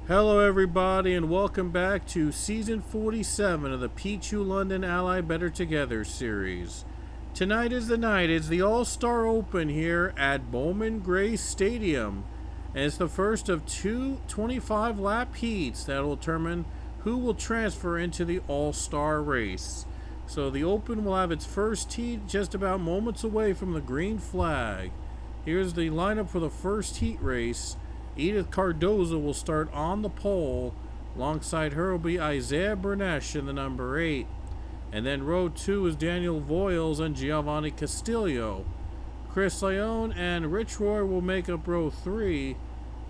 Hello everybody and welcome back to Season 47 of the P2 London Ally Better Together series. Tonight is the night. It's the All-Star Open here at Bowman Gray Stadium. And it's the first of two 25-lap heats that will determine who will transfer into the All-Star race. So the Open will have its first heat just about moments away from the green flag. Here's the lineup for the first heat race. Edith Cardoza will start on the pole. Alongside her will be Isaiah Bernesh in the number 8. And then row 2 is Daniel Voiles and Giovanni Castillo. Chris Leone and Rich Roy will make up row 3.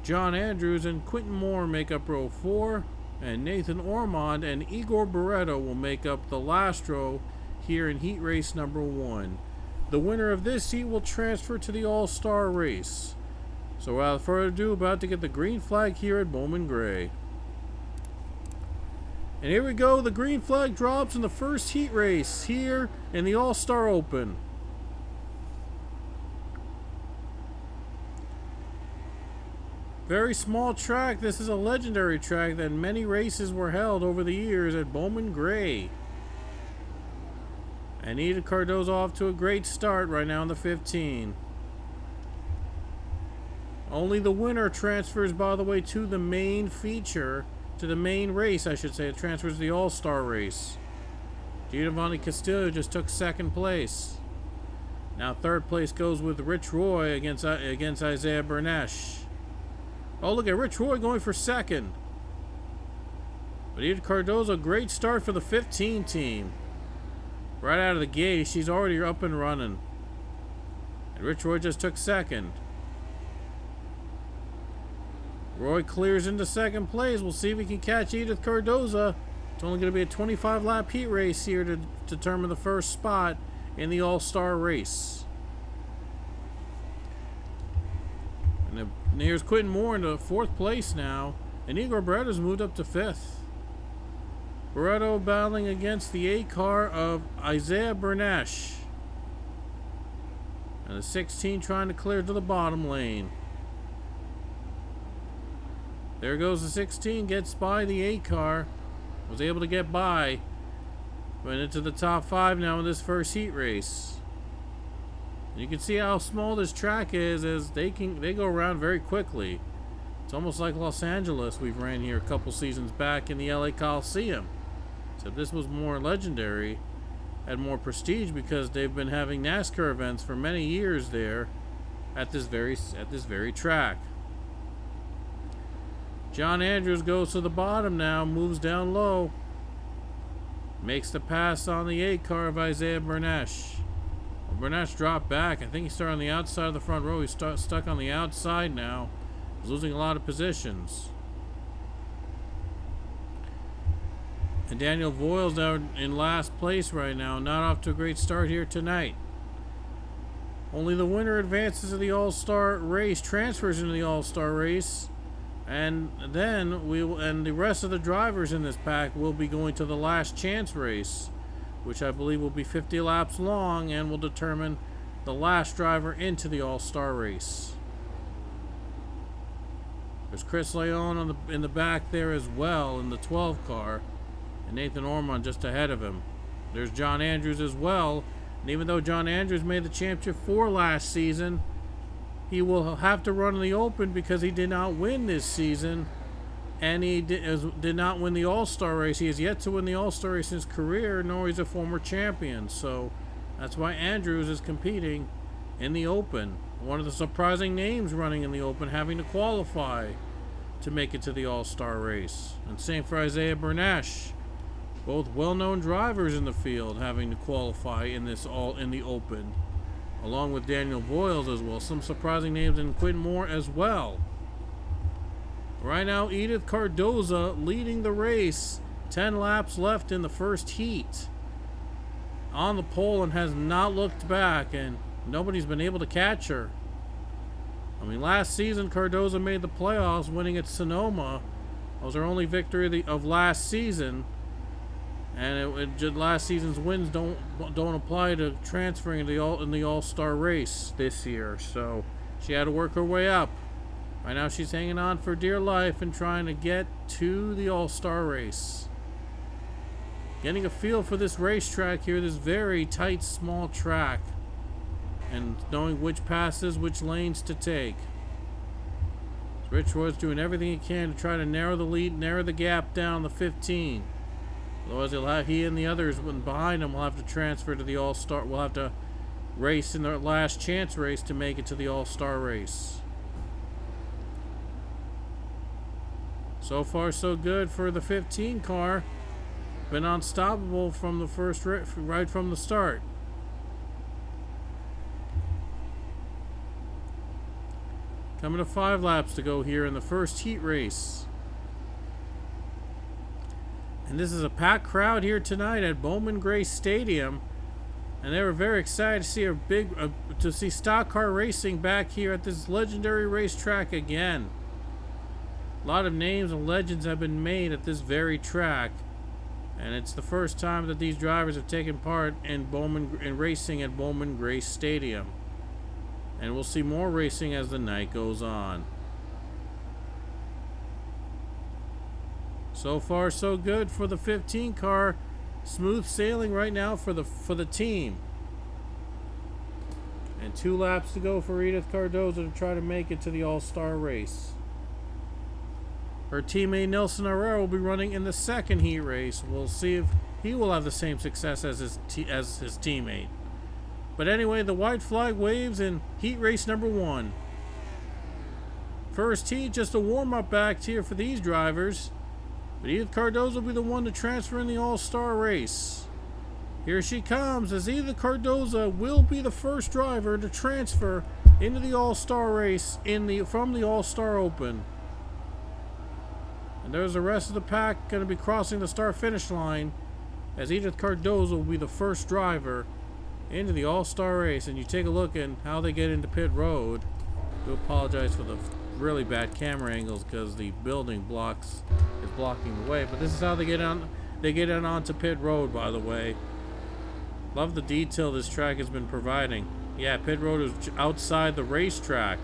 John Andrews and Quentin Moore make up row 4. And Nathan Ormond and Igor Barreto will make up the last row here in heat race number 1. The winner of this heat will transfer to the All-Star race. So without further ado, about to get the green flag here at Bowman Gray. And here we go, the green flag drops in the first heat race here in the All-Star Open. Very small track. This is a legendary track that many races were held over the years at Bowman Gray. And Edith Cardoza off to a great start right now in the 15. Only the winner transfers, by the way, to the main feature, to the main race, I should say. It transfers to the All-Star race. Giovanni Castillo just took second place. Now third place goes with Rich Roy against Isaiah Bernesh. Oh, look at Rich Roy going for second. But Edith Cardoza, great start for the 15 team. Right out of the gate, she's already up and running. And Rich Roy just took second. Roy clears into second place. We'll see if he can catch Edith Cardoza. It's only going to be a 25-lap heat race here to determine the first spot in the All-Star race. And here's Quentin Moore in the 4th place now. And Igor Barreto's moved up to 5th. Barreto battling against the 8 car of Isaiah Bernesh. And the 16 trying to clear to the bottom lane. There goes the 16, gets by the 8 car. Was able to get by. Went into the top 5 now in this first heat race. You can see how small this track is as they go around very quickly. It's almost like Los Angeles we've ran here a couple seasons back in the LA Coliseum. Except this was more legendary, had more prestige because they've been having NASCAR events for many years there at this very track. John Andrews goes to the bottom now, moves down low. Makes the pass on the 8 car of Isaiah Bernesh. Well, Bernesh dropped back. I think he started on the outside of the front row. He's stuck on the outside now. He's losing a lot of positions. And Daniel Voiles down in last place right now. Not off to a great start here tonight. Only the winner advances to the All-Star race, transfers into the All-Star race. And then the rest of the drivers in this pack will be going to the last chance race, which I believe will be 50 laps long and will determine the last driver into the All-Star race. There's Chris Leone in the back there as well in the 12 car, and Nathan Ormond just ahead of him. There's John Andrews as well, and even though John Andrews made the championship 4 last season, he will have to run in the Open because he did not win this season, and he did not win the All-Star race. He has yet to win the All-Star race in his career, nor he's a former champion. So that's why Andrews is competing in the Open. One of the surprising names running in the Open, having to qualify to make it to the All-Star race. And same for Isaiah Bernesh, Both well-known drivers in the field having to qualify in the open, along with Daniel Boyles as well. Some surprising names in Quinn Moore as well. Right now, Edith Cardoza leading the race. 10 laps left in the first heat. On the pole and has not looked back, and nobody's been able to catch her. I mean, last season Cardoza made the playoffs, winning at Sonoma. That was her only victory of last season, and last season's wins don't apply to transferring in the All-Star race this year. So she had to work her way up. Right now she's hanging on for dear life and trying to get to the All-Star race. Getting a feel for this racetrack here, this very tight, small track, and knowing which passes, which lanes to take. Rich Roy's doing everything he can to try to narrow the lead, narrow the gap down to 15. Otherwise, he and the others behind him will have to transfer to the All-Star. We'll have to race in their last chance race to make it to the All-Star race. So far, so good for the 15 car. Been unstoppable from the right from the start. Coming to 5 laps to go here in the first heat race. And this is a packed crowd here tonight at Bowman Gray Stadium. And they were very excited to see to see stock car racing back here at this legendary racetrack again. A lot of names and legends have been made at this very track. And it's the first time that these drivers have taken part in racing at Bowman Gray Stadium. And we'll see more racing as the night goes on. So far, so good for the 15 car. Smooth sailing right now for the team. And 2 laps to go for Edith Cardoza to try to make it to the All-Star race. Her teammate Nelson Herrera will be running in the second heat race. We'll see if he will have the same success as his teammate. But anyway, the white flag waves in heat race number 1. First heat, just a warm-up act here for these drivers. But Edith Cardoza will be the one to transfer in the All-Star race. Here she comes, as Edith Cardoza will be the first driver to transfer into the All-Star race from the All-Star Open. And there's the rest of the pack going to be crossing the start-finish line, as Edith Cardoza will be the first driver into the All-Star race. And you take a look at how they get into pit road. I do apologize for the really bad camera angles because the building is blocking the way, but this is how they get on. They get in onto pit road, by the way. Love the detail this track has been providing. Yeah, pit road is outside the racetrack,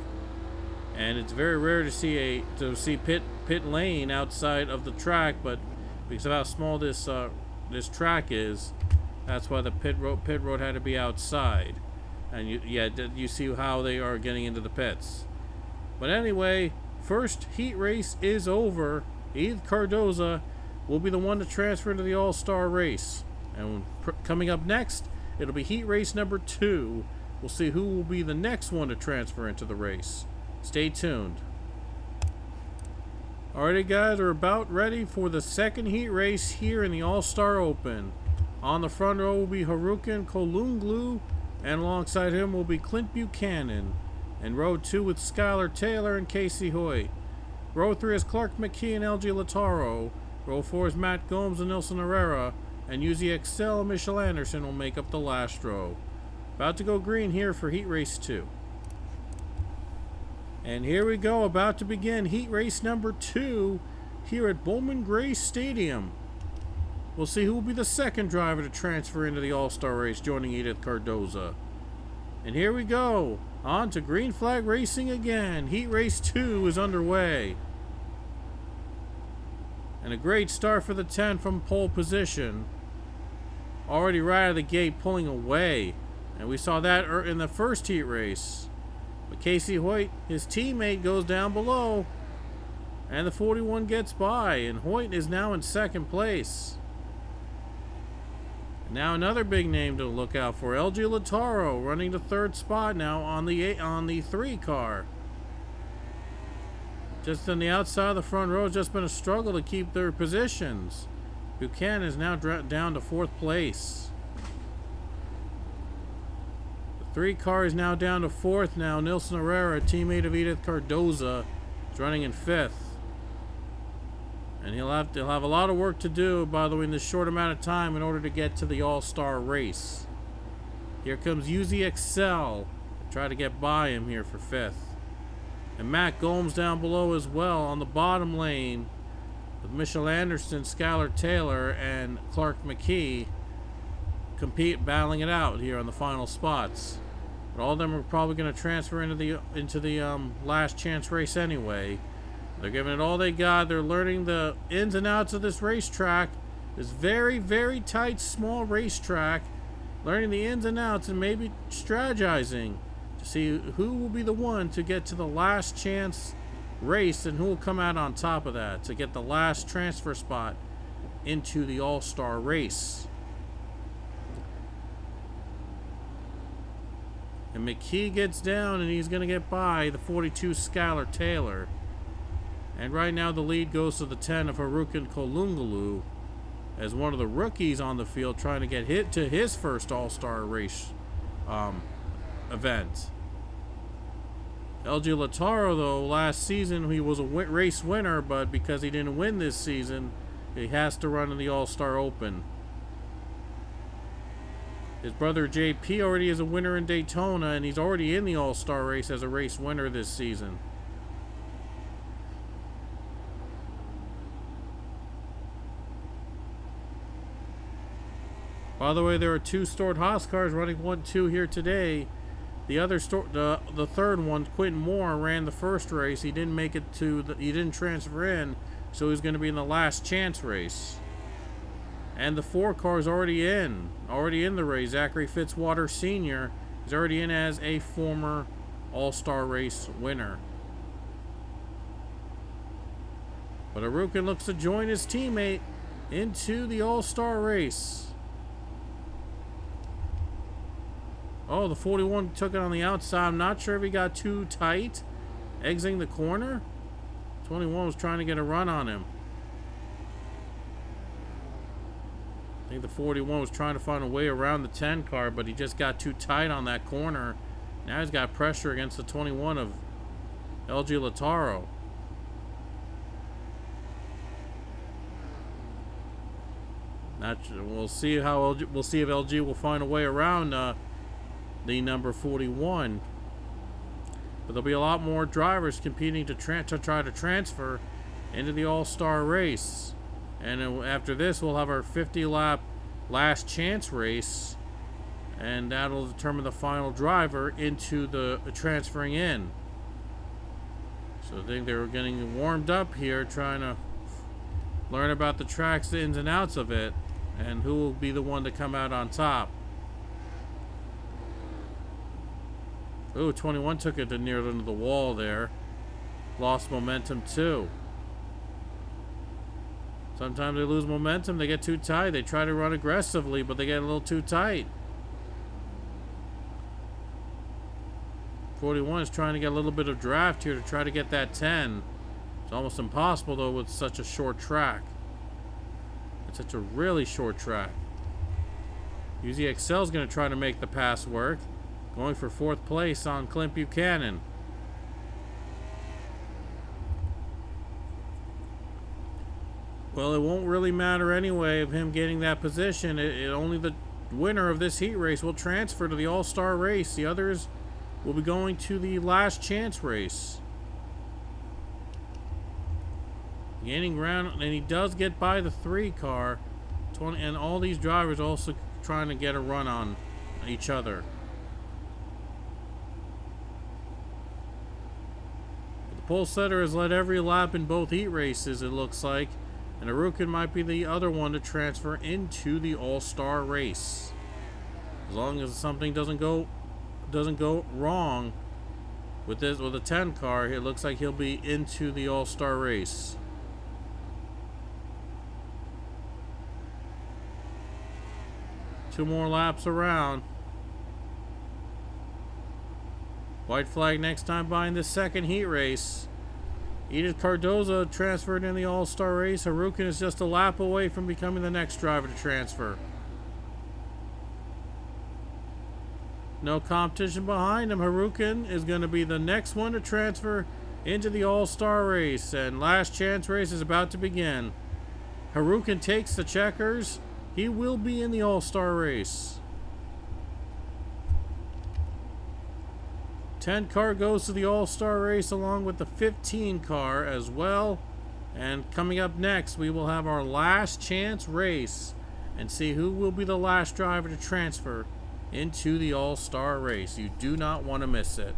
and it's very rare to see pit lane outside of the track, but because of how small this track is, that's why the pit road had to be outside. And you see how they are getting into the pits. But anyway, first heat race is over. Edith Cardoza will be the one to transfer into the All-Star race. And coming up next, it'll be heat race number 2. We'll see who will be the next one to transfer into the race. Stay tuned. Alrighty guys, we're about ready for the second heat race here in the All-Star Open. On the front row will be Harukin Kolunglu, and alongside him will be Clint Buchanan. And row 2 with Skylar Taylor and Casey Hoyt. Row 3 is Clark McKee and LG Lataro. Row 4 is Matt Gomes and Nelson Herrera. And UZXL and Michelle Anderson will make up the last row. About to go green here for heat race 2. And here we go, about to begin heat race number 2 here at Bowman Gray Stadium. We'll see who will be the second driver to transfer into the All-Star race, joining Edith Cardoza. And here we go, on to green flag racing again. Heat race 2 is underway. And a great start for the 10 from pole position. Already right out of the gate pulling away. And we saw that in the first heat race. But Casey Hoyt, his teammate, goes down below. And the 41 gets by. And Hoyt is now in second place. Now another big name to look out for, LG Lataro, running the third spot now on the 3 car. Just on the outside of the front row, it's just been a struggle to keep their positions. Buchanan is now down to 4th place. The 3 car is now down to 4th now. Nilson Herrera, teammate of Edith Cardoza, is running in 5th. And he'll have a lot of work to do, by the way, in this short amount of time in order to get to the All-Star race. Here comes UZXL. Try to get by him here for 5th. And Matt Gomes down below as well on the bottom lane with Michelle Anderson, Skylar Taylor, and Clark McKee battling it out here on the final spots. But all of them are probably going to transfer into the last chance race anyway. They're giving it all they got. They're learning the ins and outs of this racetrack. This very, very tight, small racetrack. Learning the ins and outs and maybe strategizing to see who will be the one to get to the last chance race and who will come out on top of that to get the last transfer spot into the All-Star race. And McKee gets down and he's going to get by the 42 Skylar Taylor. And right now the lead goes to the 10 of Harukin Kolungalu as one of the rookies on the field trying to get hit to his first All-Star race event. LG Lataro, though, last season he was a race winner, but because he didn't win this season, he has to run in the All-Star Open. His brother JP already is a winner in Daytona, and he's already in the All-Star race as a race winner this season. By the way, there are 2 stored Haas cars running 1-2 here today. The other the third one, Quentin Moore, ran the first race. He didn't make it he didn't transfer in, so he's going to be in the last chance race. And the 4 car is already in the race. Zachary Fitzwater Sr. is already in as a former All-Star race winner. But Harukin looks to join his teammate into the All-Star race. Oh, the 41 took it on the outside. I'm not sure if he got too tight exiting the corner. 21 was trying to get a run on him. I think the 41 was trying to find a way around the 10 car, but he just got too tight on that corner. Now he's got pressure against the 21 of LG Lataro. We'll see if LG will find a way around the number 41. But there'll be a lot more drivers competing to try to transfer into the All-Star race. And after this, we'll have our 50-lap last chance race, and that'll determine the final driver into the transferring in. So I think they were getting warmed up here, trying to learn about the tracks, the ins and outs of it, and who will be the one to come out on top. Ooh, 21 took it near the wall there. Lost momentum too. Sometimes they lose momentum, they get too tight. They try to run aggressively, but they get a little too tight. 41 is trying to get a little bit of draft here to try to get that 10. It's almost impossible, though, with such a short track. It's such a really short track. UZXL is going to try to make the pass work. Going for 4th place on Clint Buchanan. Well, it won't really matter anyway of him getting that position. Only the winner of this heat race will transfer to the All-Star race. The others will be going to the last chance race. Gaining ground, and he does get by the 3 car. And all these drivers also trying to get a run on each other. The pole setter has led every lap in both heat races, it looks like. And Harukin might be the other one to transfer into the All-Star race. As long as something doesn't go wrong with the 10 car, it looks like he'll be into the All-Star race. Two more laps around. White flag next time by in the second heat race. Edith Cardoza transferred in the All-Star race. Harukin is just a lap away from becoming the next driver to transfer. No competition behind him. Harukin is going to be the next one to transfer into the All-Star race. And last chance race is about to begin. Harukin takes the checkers. He will be in the All-Star race. 10 car goes to the All-Star race along with the 15 car as well. And coming up next, we will have our last chance race and see who will be the last driver to transfer into the All-Star race. You do not want to miss it.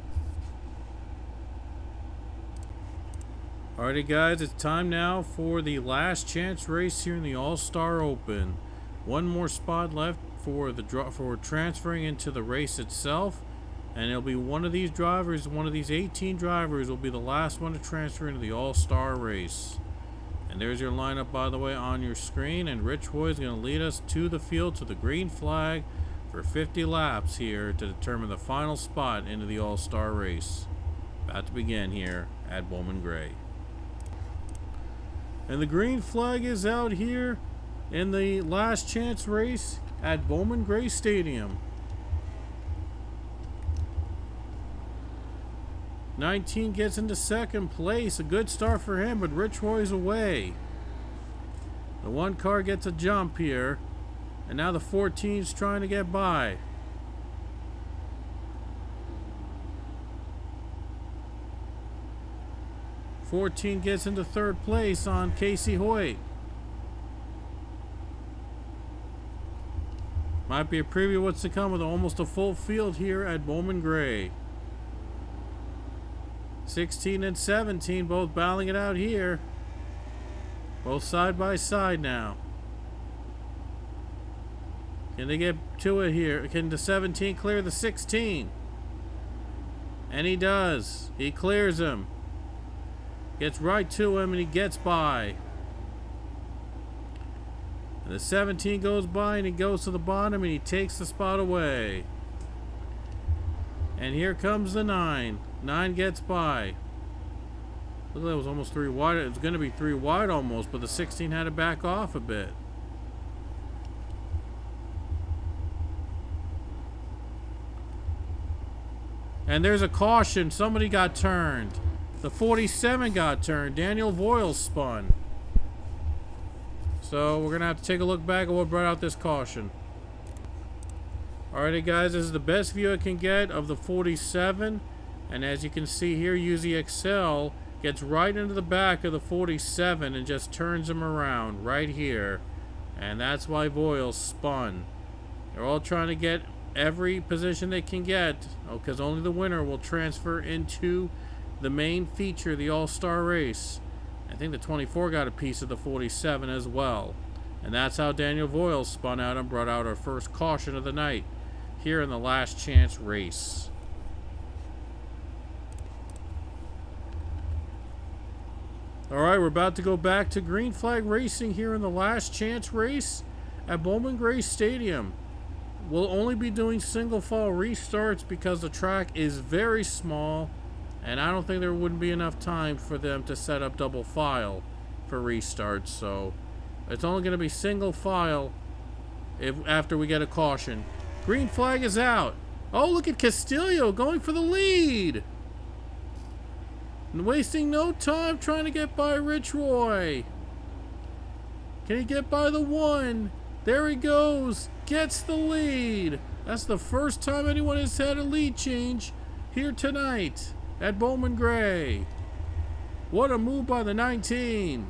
Alrighty guys, it's time now for the last chance race here in the All-Star Open. One more spot left for transferring into the race itself, and it'll be one of these drivers, one of these 18 drivers will be the last one to transfer into the All-Star race. And there's your lineup, by the way, on your screen, and Rich Roy is going to lead us to the field to the green flag for 50 laps here to determine the final spot into the All-Star race. About to begin here at Bowman Gray. And the green flag is out here in the last chance race at Bowman Gray Stadium. 19 gets into second place. A good start for him, but Rich Roy's away. The one car gets a jump here. And now the 14's trying to get by. '14 gets into third place on Casey Hoyt. Might be a preview of what's to come with almost a full field here at Bowman Gray. 16 and 17 both battling it out here. Both side by side now. Can they get to it here? Can the 17 clear the 16? And he does. He clears him. Gets right to him and he gets by. And the 17 goes by and he goes to the bottom and he takes the spot away. And here comes the 9. 9 gets by. Look, that was almost 3 wide. It was going to be 3 wide almost, but the 16 had to back off a bit. And there's a caution. Somebody got turned. The 47 got turned. Daniel Voiles spun. So we're going to have to take a look back at what brought out this caution. Alrighty guys, this is the best view I can get of the 47. And as you can see here, UZXL gets right into the back of the 47 and just turns him around right here. And that's why Voiles spun. They're all trying to get every position they can get, because only the winner will transfer into the main feature, the All-Star race. I think the 24 got a piece of the 47 as well. And that's how Daniel Voiles spun out and brought out our first caution of the night here in the last chance race. Alright, we're about to go back to green flag racing here in the last chance race at Bowman Gray Stadium. We'll only be doing single file restarts because the track is very small and I don't think there wouldn't be enough time for them to set up double file for restarts, so it's only going to be single file after we get a caution. Green flag is out. Oh, look at Castillo going for the lead and wasting no time trying to get by Rich Roy. Can he get by the 1? There he goes. Gets the lead. That's the first time anyone has had a lead change here tonight at Bowman Gray. What a move by the 19.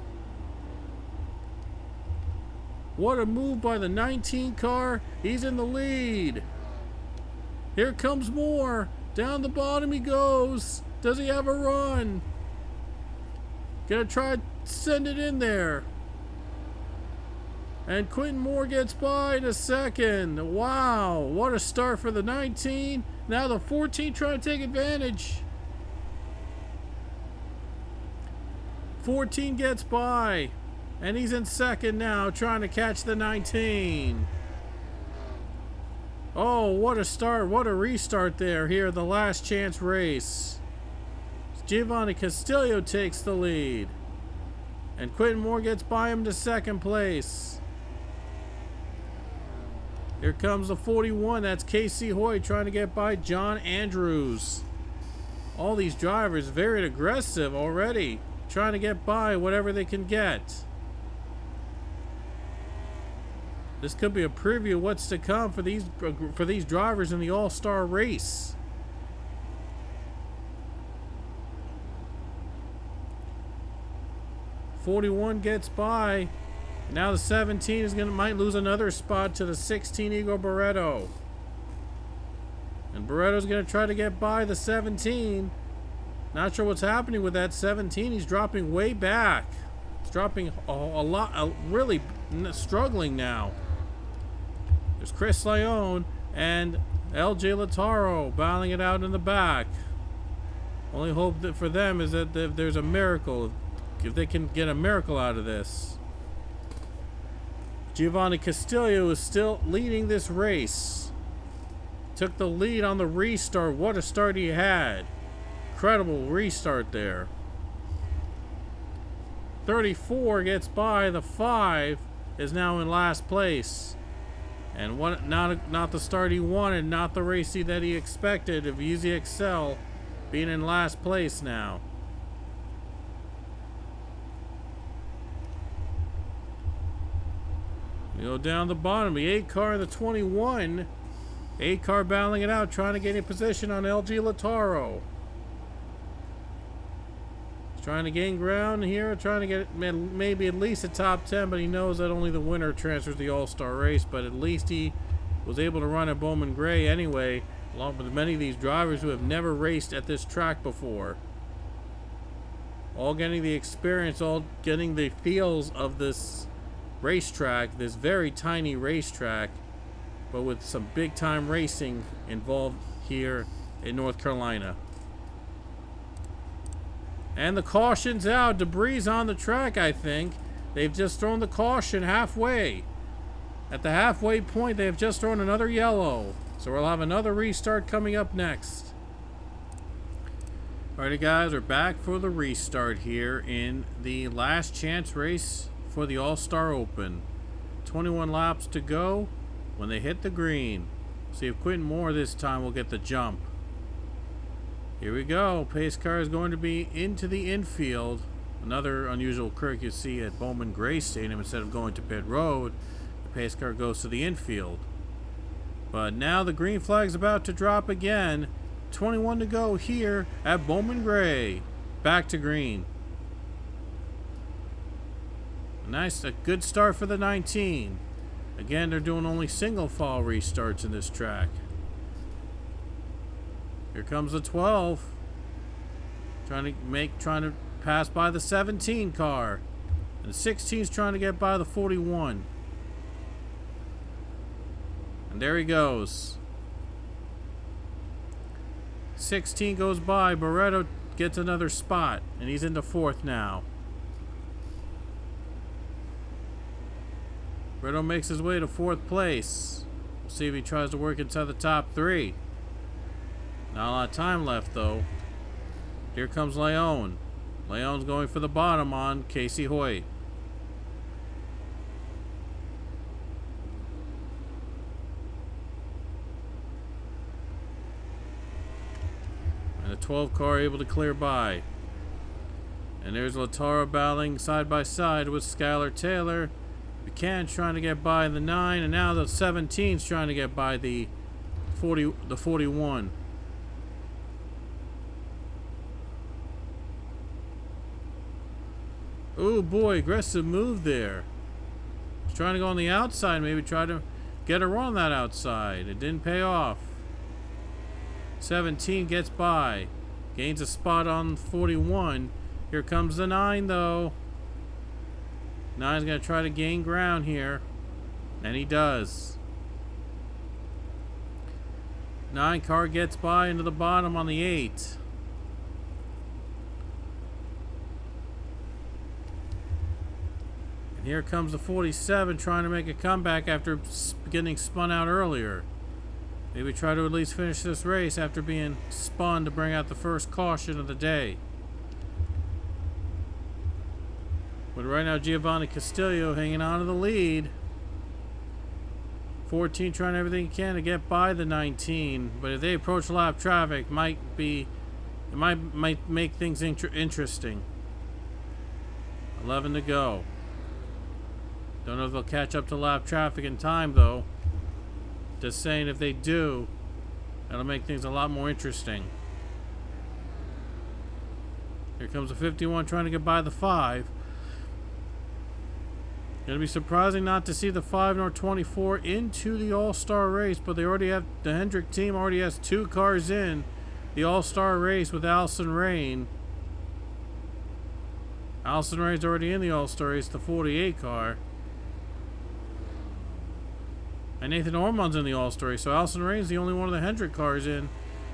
What a move by the 19 car. He's in the lead. Here comes more. Down the bottom he goes. Does he have a run? Gonna try to send it in there. And Quentin Moore gets by in a second. Wow, what a start for the 19. Now the 14 trying to take advantage. 14 gets by. And he's in second now, trying to catch the 19. Oh, what a start. What a restart there here, the last chance race. Giovanni Castillo takes the lead. And Quentin Moore gets by him to second place. Here comes the 41. That's Casey Hoy trying to get by John Andrews. All these drivers very aggressive already, trying to get by whatever they can get. This could be a preview of what's to come for these drivers in the All-Star race. '41 gets by. Now the 17 might lose another spot to the 16 Igor Barreto. And Barreto's gonna try to get by the 17. Not sure what's happening with that 17. He's dropping way back. He's dropping a lot, really struggling now. There's Chris Leone and LJ Lataro battling it out in the back. Only hope that for them is that if there's a miracle, if they can get a miracle out of this. Giovanni Castillo is still leading this race. Took the lead on the restart. What a start he had. Incredible restart there. 34 gets by. The 5 is now in last place. And not the start he wanted, not the race that he expected of Easy Excel being in last place now. We go down the bottom, the 8 car and the 21. 8 car battling it out, trying to get in position on LG Lataro. He's trying to gain ground here, trying to get maybe at least a top 10, but he knows that only the winner transfers the All-Star race, but at least he was able to run at Bowman Gray anyway, along with many of these drivers who have never raced at this track before. All getting the experience, all getting the feels of this racetrack, this very tiny racetrack, but with some big time racing involved here in North Carolina. And the caution's out. Debris on the track, I think. They've just thrown the caution halfway. At the halfway point, they have just thrown another yellow. So we'll have another restart coming up next. Alrighty guys, we're back for the restart here in the last chance race for the All-Star Open. 21 laps to go when they hit the green. See if Quentin Moore this time will get the jump. Here we go. Pace car is going to be into the infield. Another unusual quirk you see at Bowman Gray Stadium. Instead of going to pit road, the pace car goes to the infield. But now the green flag's about to drop again. 21 to go here at Bowman Gray. Back to green. A good start for the 19. Again, they're doing only single file restarts in this track. Here comes the 12. Trying to pass by the 17 car. And the 16 is trying to get by the 41. And there he goes. 16 goes by. Barreto gets another spot. And he's into 4th now. Barreto makes his way to 4th place. We'll see if he tries to work inside the top 3. Not a lot of time left though. Here comes Leone. Leone's going for the bottom on Casey Hoy. And the 12 car able to clear by. And there's Lataro battling side by side with Skylar Taylor. Buchanan's trying to get by the 9, and now the 17's trying to get by the 41. Oh boy, aggressive move there. He's trying to go on the outside, maybe try to get her on that outside. It didn't pay off. 17 gets by. Gains a spot on 41. Here comes the 9 though. 9's going to try to gain ground here. And he does. 9 car gets by into the bottom on the 8. And here comes the 47 trying to make a comeback after getting spun out earlier. Maybe try to at least finish this race after being spun to bring out the first caution of the day. But right now, Giovanni Castillo hanging on to the lead. 14 trying everything he can to get by the 19. But if they approach lap traffic, it might make things interesting. 11 to go. Don't know if they'll catch up to lap traffic in time, though. Just saying, if they do, that'll make things a lot more interesting. Here comes the 51 trying to get by the 5. It'll be surprising not to see the 5 nor 24 into the All-Star race, but they already have, the Hendrick team already has 2 cars in the All-Star race with Allison Rain. Allison Rain's already in the All-Star race, the 48 car. And Nathan Ormond's in the All-Star race, so Allison Rain's the only one of the Hendrick cars in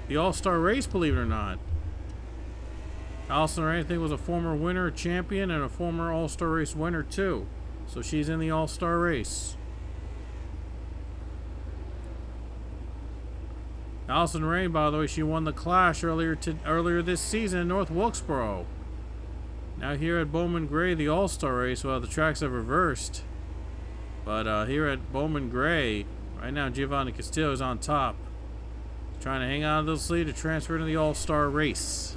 the All-Star race, believe it or not. Allison Rain, I think, was a former winner, champion, and a former All-Star race winner, too. So she's in the All-Star race. Allison Rain, by the way, she won the Clash earlier this season in North Wilkesboro. Now here at Bowman Gray, the All-Star race, well, the tracks have reversed. But here at Bowman Gray, right now Giovanni Castillo is on top. Trying to hang on to this lead to transfer to the All-Star race.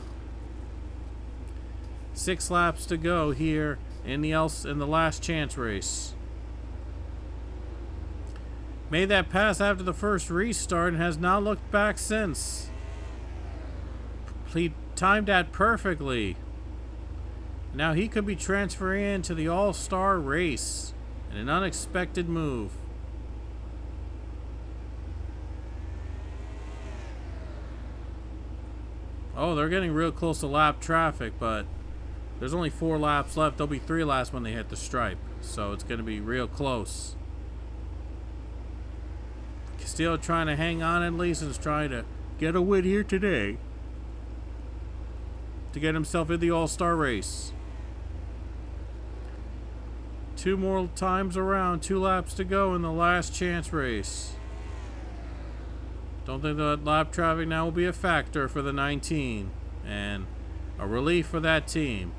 6 laps to go here in the last chance race. Made that pass after the first restart and has not looked back since. He timed that perfectly. Now he could be transferring into the All-Star race in an unexpected move. Oh, they're getting real close to lap traffic, but there's only 4 laps left. There'll be 3 laps when they hit the stripe, so it's going to be real close. Castillo trying to hang on at least and is trying to get a win here today to get himself in the All-Star race. 2 more times around, 2 laps to go in the last chance race. Don't think that lap traffic now will be a factor for the 19, and a relief for that team.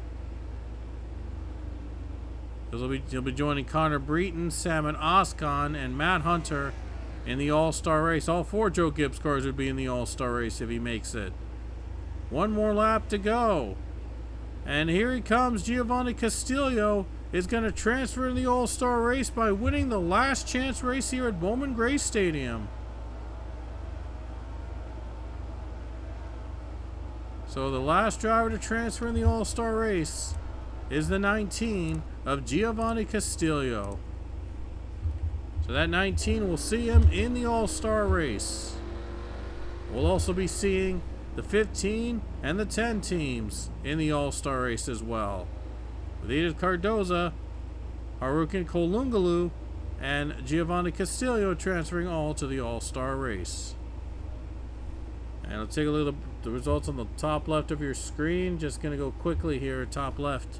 He'll be joining Connor Breton, Salmon Oscon, and Matt Hunter in the All-Star race. All 4 Joe Gibbs cars would be in the All-Star race if he makes it. 1 more lap to go. And here he comes. Giovanni Castillo is going to transfer in the All-Star race by winning the last chance race here at Bowman Gray Stadium. So the last driver to transfer in the All-Star race is the 19 of Giovanni Castillo. So that 19 will see him in the All-Star race. We'll also be seeing the 15 and the 10 teams in the All-Star race as well, with Edith Cardoza, Harukin Kolungalu, and Giovanni Castillo transferring all to the All-Star race. And let's take a look at the results on the top left of your screen. Just going to go quickly here. Top left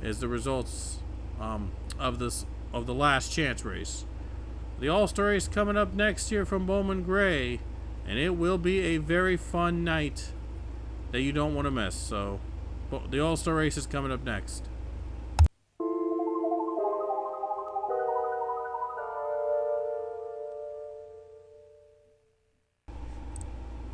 is the results of the last chance race. The All-Star race coming up next year from Bowman Gray, and it will be a very fun night that you don't want to miss. So the All-Star race is coming up next.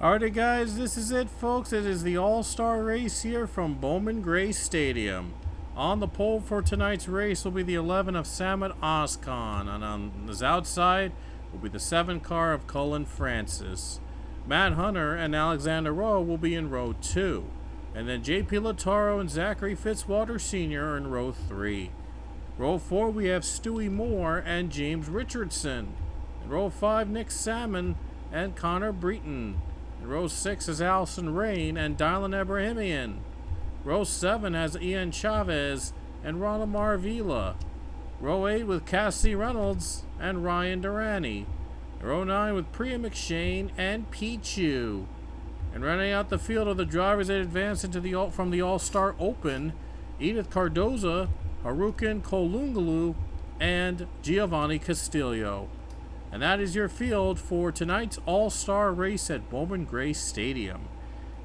Alrighty guys, this is it folks. It is the All-Star race here from Bowman Gray Stadium. On the pole for tonight's race will be the 11 of Samet Oscon, and on his outside will be the 7 car of Cullen Francis. Matt Hunter and Alexander Rowe will be in row 2, and then JP Lataro and Zachary Fitzwater Sr. are in row 3. Row 4 we have Stewie Moore and James Richardson. In row 5 Nick Salmon and Connor Breton. In row 6 is Allison Rain and Dylan Abrahamian. Row 7 has Ian Chavez and Ronald Marvila. Row 8 with Cassie Reynolds and Ryan Durrani. Row 9 with Priya McShane and Pichu. And running out the field are the drivers that advance into from the All-Star Open, Edith Cardoza, Harukin Kolungalu, and Giovanni Castillo. And that is your field for tonight's All-Star race at Bowman Gray Stadium.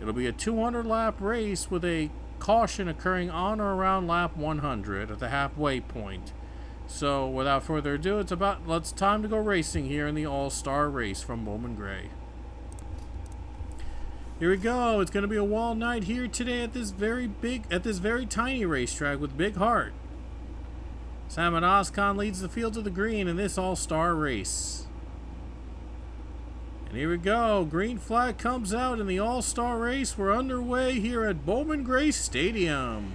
It'll be a 200-lap race with a caution occurring on or around lap 100 at the halfway point. So without further ado, it's time to go racing here in the All-Star race from Bowman Gray. Here we go. It's going to be a wall night here today at this very tiny racetrack with Big Heart. Salmon Oscon leads the field to the green in this All-Star race. And here we go. Green flag comes out in the All-Star race. We're underway here at Bowman Gray Stadium.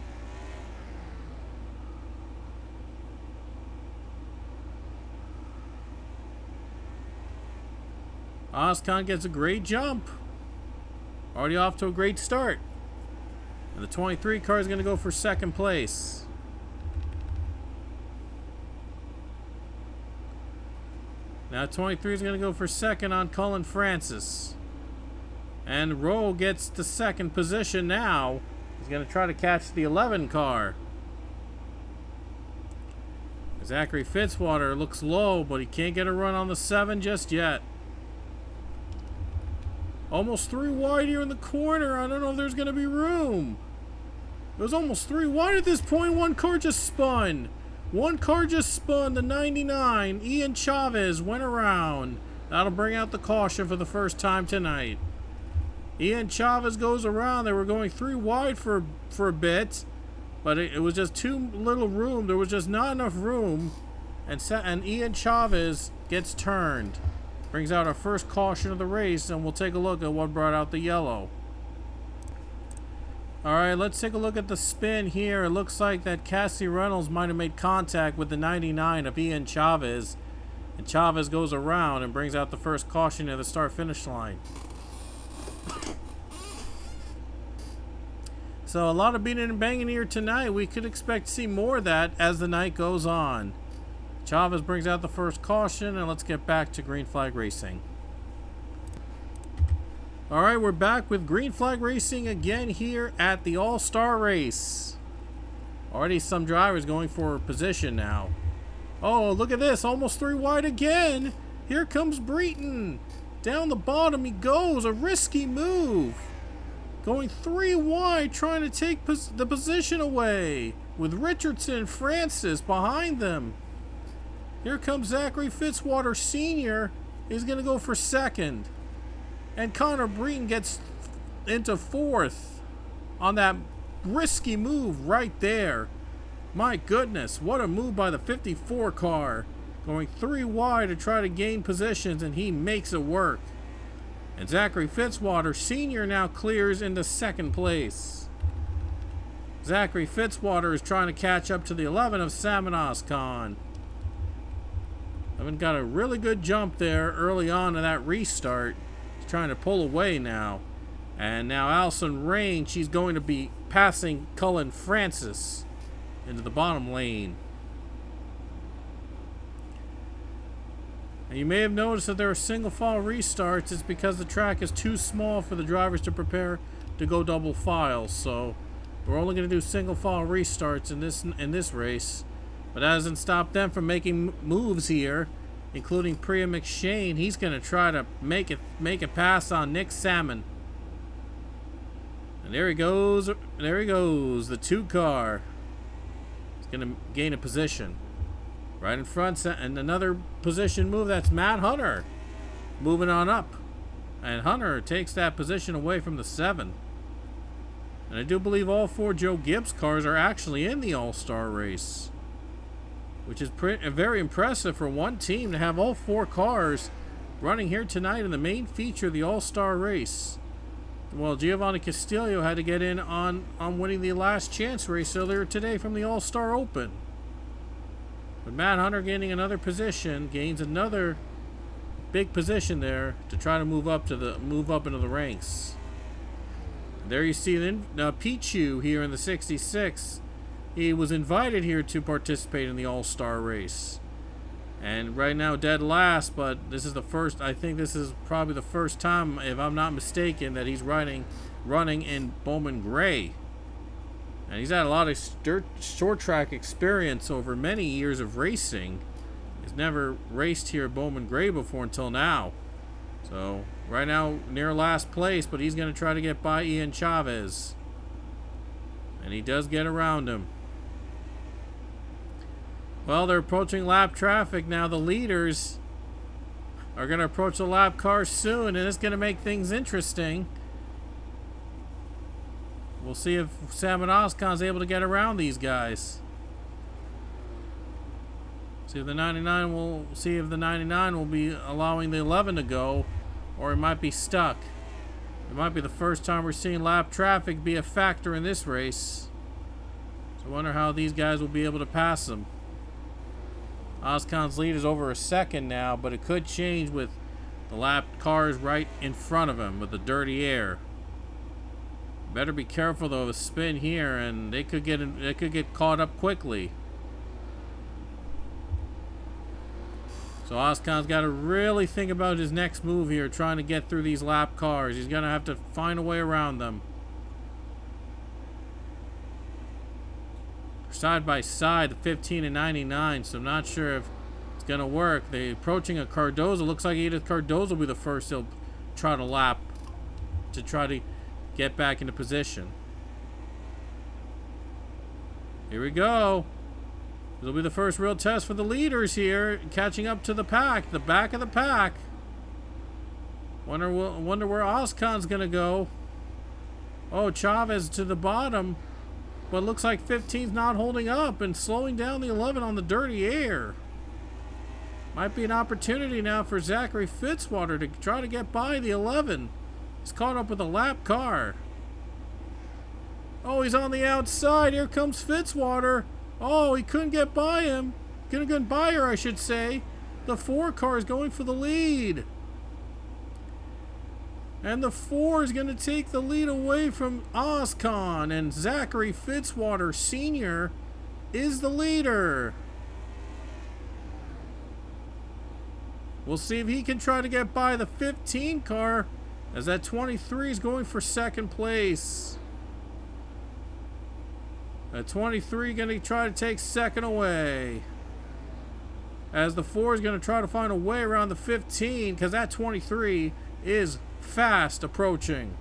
Oscon gets a great jump. Already off to a great start. And the 23 car is going to go for second place. Now 23 is going to go for second on Cullen Francis. And Rowe gets the second position now. He's going to try to catch the 11 car. Zachary Fitzwater looks low, but he can't get a run on the 7 just yet. Almost 3 wide here in the corner. I don't know if there's going to be room. It was almost 3 wide at this point. One car just spun. The 99. Ian Chavez went around. That'll bring out the caution for the first time tonight. Ian Chavez goes around. They were going 3 wide for a bit, but it was just too little room. There was just not enough room, and Ian Chavez gets turned. Brings out our first caution of the race, and we'll take a look at what brought out the yellow. Alright, let's take a look at the spin here. It looks like that Cassie Reynolds might have made contact with the 99 of Ian Chavez. And Chavez goes around and brings out the first caution at the start-finish line. So a lot of beating and banging here tonight. We could expect to see more of that as the night goes on. Chavez brings out the first caution, and let's get back to green flag racing. Alright, we're back with green flag racing again here at the All-Star race. Already some drivers going for position now. Oh, look at this. Almost 3 wide again. Here comes Breton. Down the bottom he goes. A risky move. Going 3 wide, trying to take the position away. With Richardson and Francis behind them. Here comes Zachary Fitzwater Sr. He's going to go for second. And Connor Breton gets into 4th on that risky move right there. My goodness, what a move by the 54 car. Going 3 wide to try to gain positions, and he makes it work. And Zachary Fitzwater Sr. now clears into 2nd place. Zachary Fitzwater is trying to catch up to the 11 of Salmon Oscon. Evan got a really good jump there early on in that restart. He's trying to pull away now. And now Allison Rain, she's going to be passing Cullen Francis into the bottom lane. And you may have noticed that there are single file restarts. It's because the track is too small for the drivers to prepare to go double file. So we're only going to do single file restarts in this race. But that doesn't stop them from making moves here, including Priya McShane. He's going to try to make it pass on Nick Salmon. And there he goes. There he goes. The 2 car. He's going to gain a position. Right in front. And another position move. That's Matt Hunter. Moving on up. And Hunter takes that position away from the 7. And I do believe all 4 Joe Gibbs cars are actually in the All-Star race. Which is very impressive for one team to have all 4 cars running here tonight in the main feature of the All-Star race. Well, Giovanni Castillo had to get in on winning the last chance race earlier today from the All-Star Open. But Matt Hunter gaining another position, gains another big position there to try to move up into the ranks. And there you see Pichu here in the 66. He was invited here to participate in the All-Star race. And right now dead last, but this is the first, I think this is probably the first time, if I'm not mistaken, that he's running in Bowman Gray. And he's had a lot of short track experience over many years of racing. He's never raced here at Bowman Gray before until now. So right now near last place, but he's going to try to get by Ian Chavez. And he does get around him. Well, they're approaching lap traffic now. The leaders are going to approach the lap cars soon, and it's going to make things interesting. We'll see if Sam and Oscon's able to get around these guys. See if the 99 will be allowing the 11 to go, or it might be stuck. It might be the first time we're seeing lap traffic be a factor in this race. So I wonder how these guys will be able to pass them. Oscon's lead is over a second now, but it could change with the lap cars right in front of him with the dirty air. Better be careful though of a spin here, and they could get caught up quickly. So Oscon's got to really think about his next move here, trying to get through these lap cars. He's going to have to find a way around them. Side by side, the 15 and 99, so I'm not sure if it's going to work. They're approaching a Cardozo. Looks like either Cardozo will be the first he'll try to lap to try to get back into position. Here we go. This will be the first real test for the leaders here, catching up to the pack, the back of the pack. Wonder where Oscon's going to go. Oh, Chavez to the bottom. But it looks like 15's not holding up and slowing down the 11 on the dirty air. Might be an opportunity now for Zachary Fitzwater to try to get by the 11. He's caught up with a lap car. Oh, he's on the outside. Here comes Fitzwater. Oh, he couldn't get by him. Couldn't get by her, I should say. The 4 car is going for the lead. And the 4 is going to take the lead away from Oscon. And Zachary Fitzwater Sr. is the leader. We'll see if he can try to get by the 15 car, as that 23 is going for second place. That 23 going to try to take second away. As the 4 is going to try to find a way around the 15, because that 23 is fast approaching.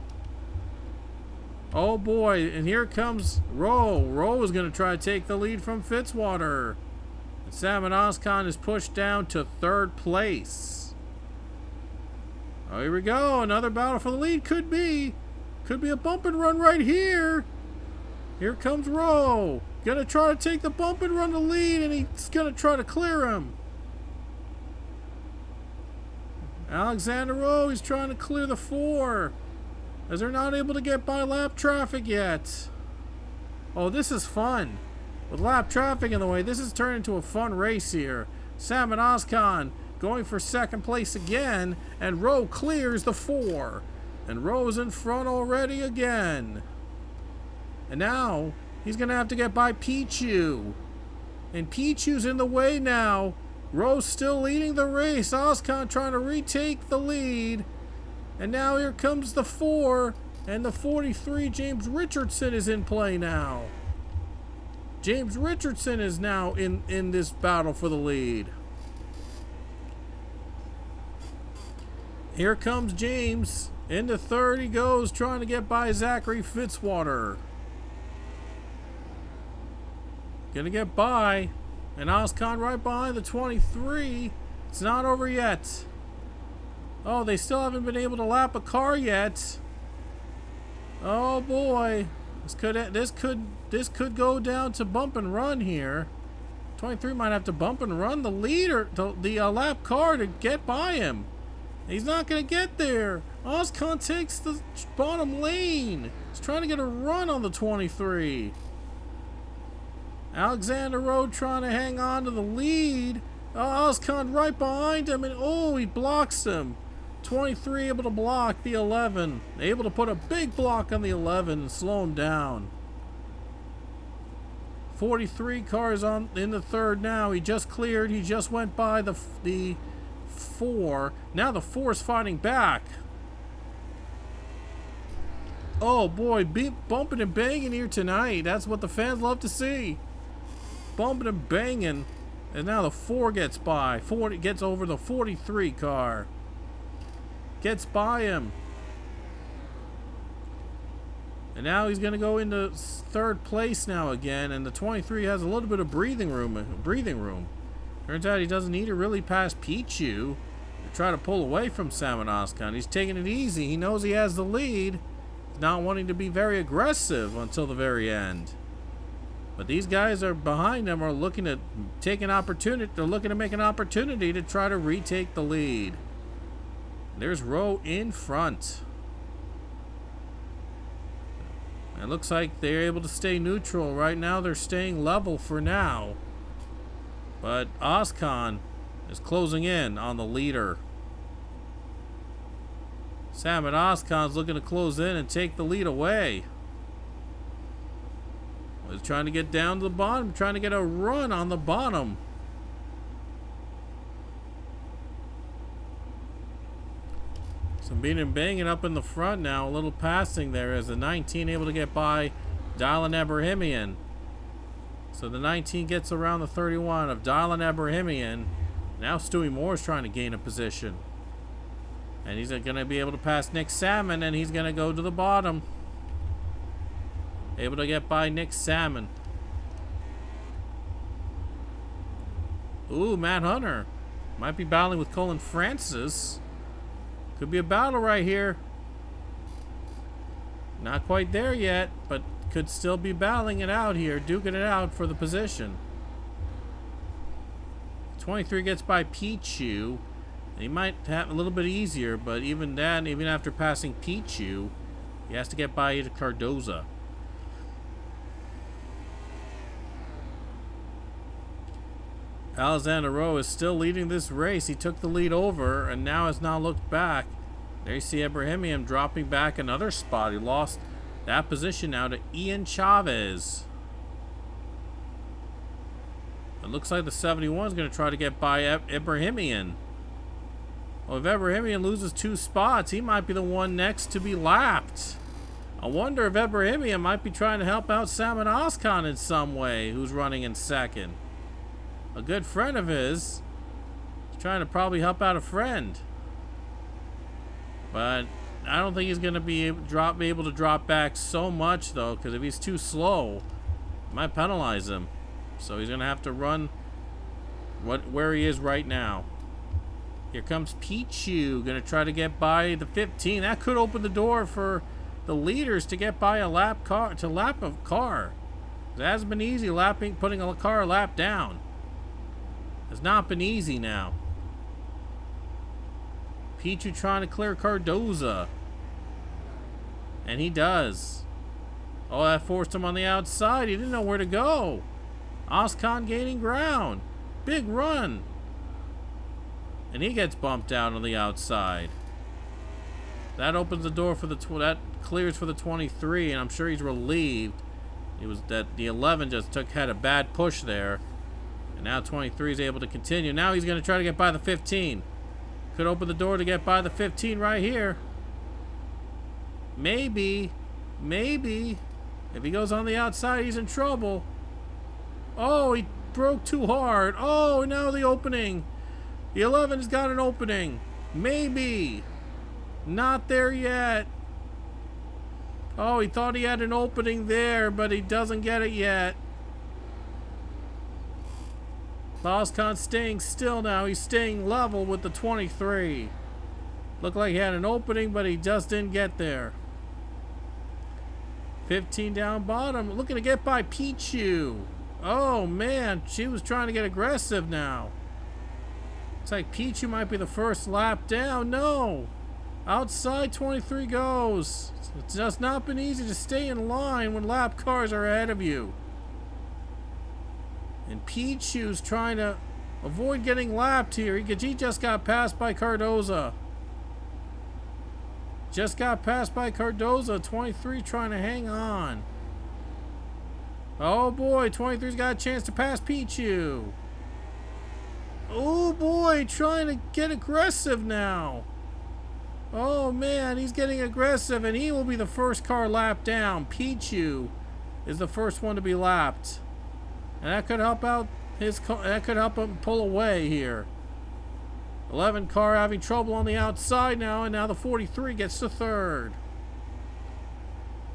Oh boy, and here comes Rowe. Rowe is going to try to take the lead from Fitzwater. And Sam and Oscon is pushed down to third place. Oh, here we go. Another battle for the lead. Could be a bump and run right here. Here comes Rowe. Gonna try to take the bump and run the lead, and he's gonna try to clear him. Alexander Rowe is trying to clear the 4, as they're not able to get by lap traffic yet. Oh, this is fun. With lap traffic in the way, this has turned into a fun race here. Sam and Oscon going for second place again, and Rowe clears the 4. And Rowe's in front already again. And now, he's going to have to get by Pichu. And Pichu's in the way now. Rowe's still leading the race. Oscon trying to retake the lead. And now here comes the 4. And the 43, James Richardson, is in play now. James Richardson is now in this battle for the lead. Here comes James. Into third he goes, trying to get by Zachary Fitzwater. Gonna get by. And Oscon right behind the 23. It's not over yet. Oh, they still haven't been able to lap a car yet. Oh boy. This could go down to bump and run here. 23 might have to bump and run the leader, the lap car, to get by him. He's not going to get there. Oscon takes the bottom lane. He's trying to get a run on the 23. Alexander Rowe trying to hang on to the lead. Oscon right behind him, and oh, he blocks him. 23 able to block the 11. Able to put a big block on the 11 and slow him down. 43 cars in the third now. He just cleared. He just went by the 4. Now the 4 is fighting back. Oh boy, bumping and banging here tonight. That's what the fans love to see. Bumping and banging. And now the 4 gets by. 40 gets over the 43 car. Gets by him. And now he's going to go into third place now again, and the 23 has a little bit of breathing room. Turns out he doesn't need to really pass Pichu to try to pull away from Salmon Oskan. He's taking it easy. He knows he has the lead. He's not wanting to be very aggressive until the very end. But these guys are behind him are looking to take an opportunity. They're looking to make an opportunity to try to retake the lead. There's Rowe in front. It looks like they're able to stay neutral. Right now they're staying level for now. But Oskan is closing in on the leader. Salmon Oskan's looking to close in and take the lead away. He's trying to get down to the bottom, trying to get a run on the bottom. Some beating and banging up in the front now. A little passing there as the 19 able to get by Dylan Abrahamian. So the 19 gets around the 31 of Dylan Abrahamian. Now Stewie Moore is trying to gain a position. And he's going to be able to pass Nick Salmon, and he's going to go to the bottom. Able to get by Nick Salmon. Ooh, Matt Hunter. Might be battling with Colin Francis. Could be a battle right here. Not quite there yet, but could still be battling it out here, duking it out for the position. 23 gets by Pichu. He might have a little bit easier, but even then, even after passing Pichu, he has to get by Cardoza. Alexander Rowe is still leading this race. He took the lead over and now has not looked back. There you see Abrahamian dropping back another spot. He lost that position now to Ian Chavez. It looks like the 71 is going to try to get by Abrahamian. Well, if Abrahamian loses 2 spots, he might be the one next to be lapped. I wonder if Abrahamian might be trying to help out Salmon Oskan in some way, who's running in second. A good friend of his is trying to probably help out a friend. But I don't think he's going to be able to drop back so much, though, because if he's too slow, it might penalize him. So he's going to have to run where he is right now. Here comes Pichu, going to try to get by the 15. That could open the door for the leaders to get by a lap car, It hasn't been easy putting a car lap down. It's not been easy now. Pichu trying to clear Cardoza. And he does. Oh, that forced him on the outside. He didn't know where to go. Oskan gaining ground. Big run. And he gets bumped out on the outside. That opens the door for that clears for the 23, and I'm sure he's relieved. The 11 just had a bad push there. And now 23 is able to continue. Now he's going to try to get by the 15. Could open the door to get by the 15 right here. Maybe. If he goes on the outside, he's in trouble. Oh, he broke too hard. Oh, now the opening. The 11 has got an opening. Maybe. Not there yet. Oh, he thought he had an opening there, but he doesn't get it yet. Oskan staying still now. He's staying level with the 23. Looked like he had an opening, but he just didn't get there. 15 down bottom. Looking to get by Pichu. Oh, man. She was trying to get aggressive now. Looks like Pichu might be the first lap down. No. Outside 23 goes. It's just not been easy to stay in line when lap cars are ahead of you. And Pichu's trying to avoid getting lapped here. He just got passed by Cardoza. Just got passed by Cardoza. 23 trying to hang on. Oh boy, 23's got a chance to pass Pichu. Oh boy, trying to get aggressive now. Oh man, he's getting aggressive, and he will be the first car lapped down. Pichu is the first one to be lapped. And that could help out that could help him pull away here. 11 car having trouble on the outside now, and now the 43 gets to third.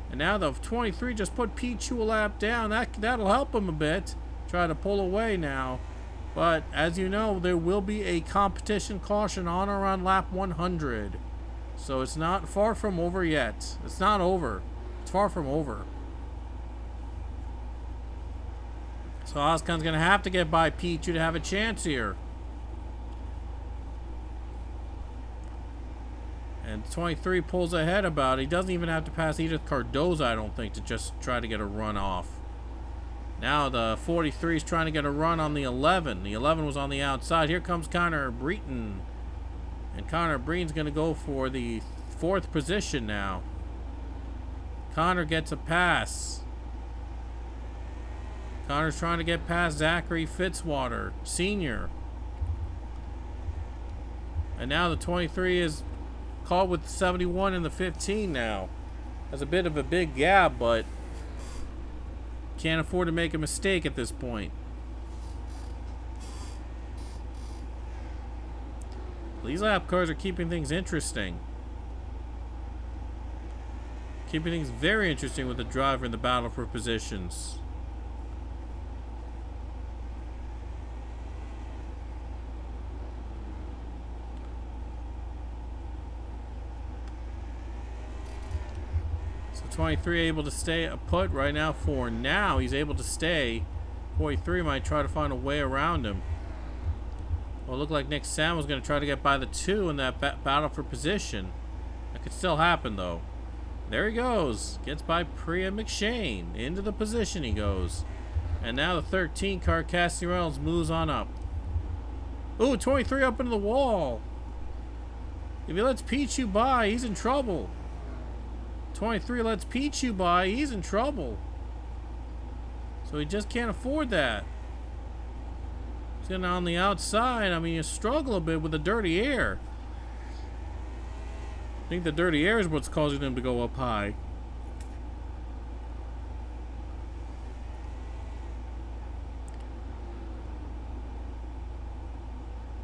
And now the 23 just put Pichu a lap down. That'll help him a bit. Try to pull away now. But as you know, there will be a competition caution on or around lap 100. So it's not far from over yet. It's not over. It's far from over. So Ozcon's going to have to get by Pichu to have a chance here. And 23 pulls ahead about it. He doesn't even have to pass Edith Cardoza, I don't think, to just try to get a run off. Now the 43 is trying to get a run on the 11. The 11 was on the outside. Here comes Connor Breton. And Connor Breton's going to go for the 4th position now. Connor gets a pass. Connor's trying to get past Zachary Fitzwater, Sr. And now the 23 is caught with the 71 and the 15 now. That's a bit of a big gap, but can't afford to make a mistake at this point. These lap cars are keeping things interesting. Keeping things very interesting with the driver in the battle for positions. So 23 able to stay put right now for now. He's able to stay. 43 might try to find a way around him. Well, it looked like Nick Sam was going to try to get by the 2 in that battle for position. That could still happen, though. There he goes. Gets by Priya McShane. Into the position he goes. And now the 13 car, Cassie Reynolds, moves on up. Ooh, 23 up into the wall. If he lets Pichu by, he's in trouble. 23 lets Pichu by, he's in trouble. So he just can't afford that. He's getting on the outside. I mean, you struggle a bit with the dirty air. I think the dirty air is what's causing them to go up high.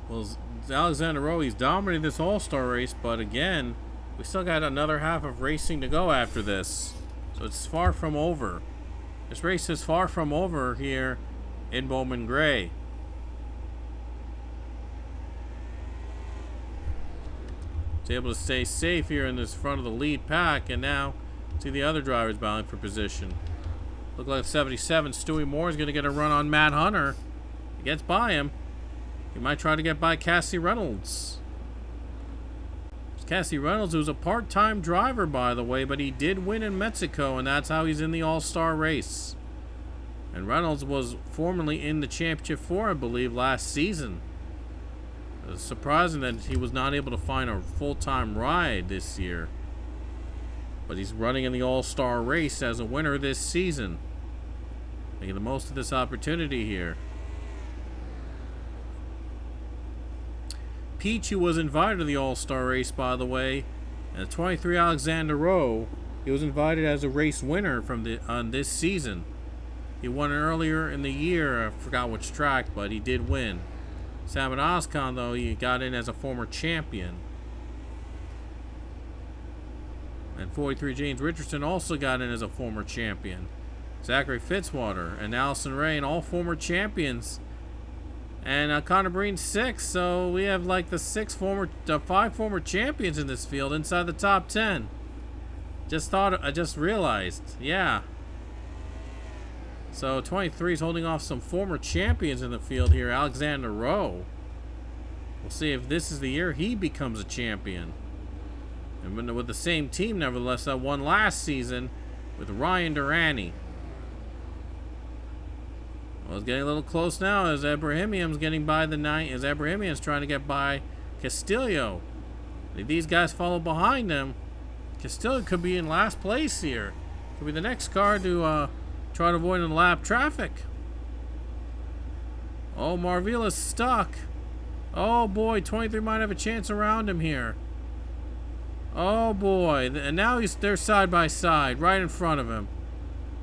Well, Alexander Rowe, he's dominating this all-star race, but again, we still got another half of racing to go after this. So it's far from over. This race is far from over here in Bowman Gray. He's able to stay safe here in this front of the lead pack, and now see the other drivers battling for position. Look like 77. Stewie Moore is going to get a run on Matt Hunter. He gets by him. He might try to get by Cassie Reynolds. Cassie Reynolds, who's a part-time driver, by the way, but he did win in Mexico, and that's how he's in the All-Star race. And Reynolds was formerly in the Championship 4, I believe, last season. It's surprising that he was not able to find a full-time ride this year. But he's running in the All-Star race as a winner this season. Making the most of this opportunity here. Pichu was invited to the All-Star race, by the way. And 23 Alexander Rowe, he was invited as a race winner on this season. He won earlier in the year. I forgot which track, but he did win. Sam Ozcon, though, he got in as a former champion. And 43 James Richardson also got in as a former champion. Zachary Fitzwater and Allison Rain, all former champions. And Connor Breen 6, so we have like the 5 former champions in this field inside the top 10. I just realized, yeah. So 23 is holding off some former champions in the field here. Alexander Rowe. We'll see if this is the year he becomes a champion. And with the same team, nevertheless, that won last season with Ryan Durrani. Well, it's getting a little close now as Abrahamian's getting by the 9. As Abrahamian's trying to get by Castillo. If these guys follow behind him, Castillo could be in last place here. Could be the next car to try to avoid in lap traffic. Oh, Marvila's stuck. Oh boy, 23 might have a chance around him here. Oh boy, and now they're side by side, right in front of him.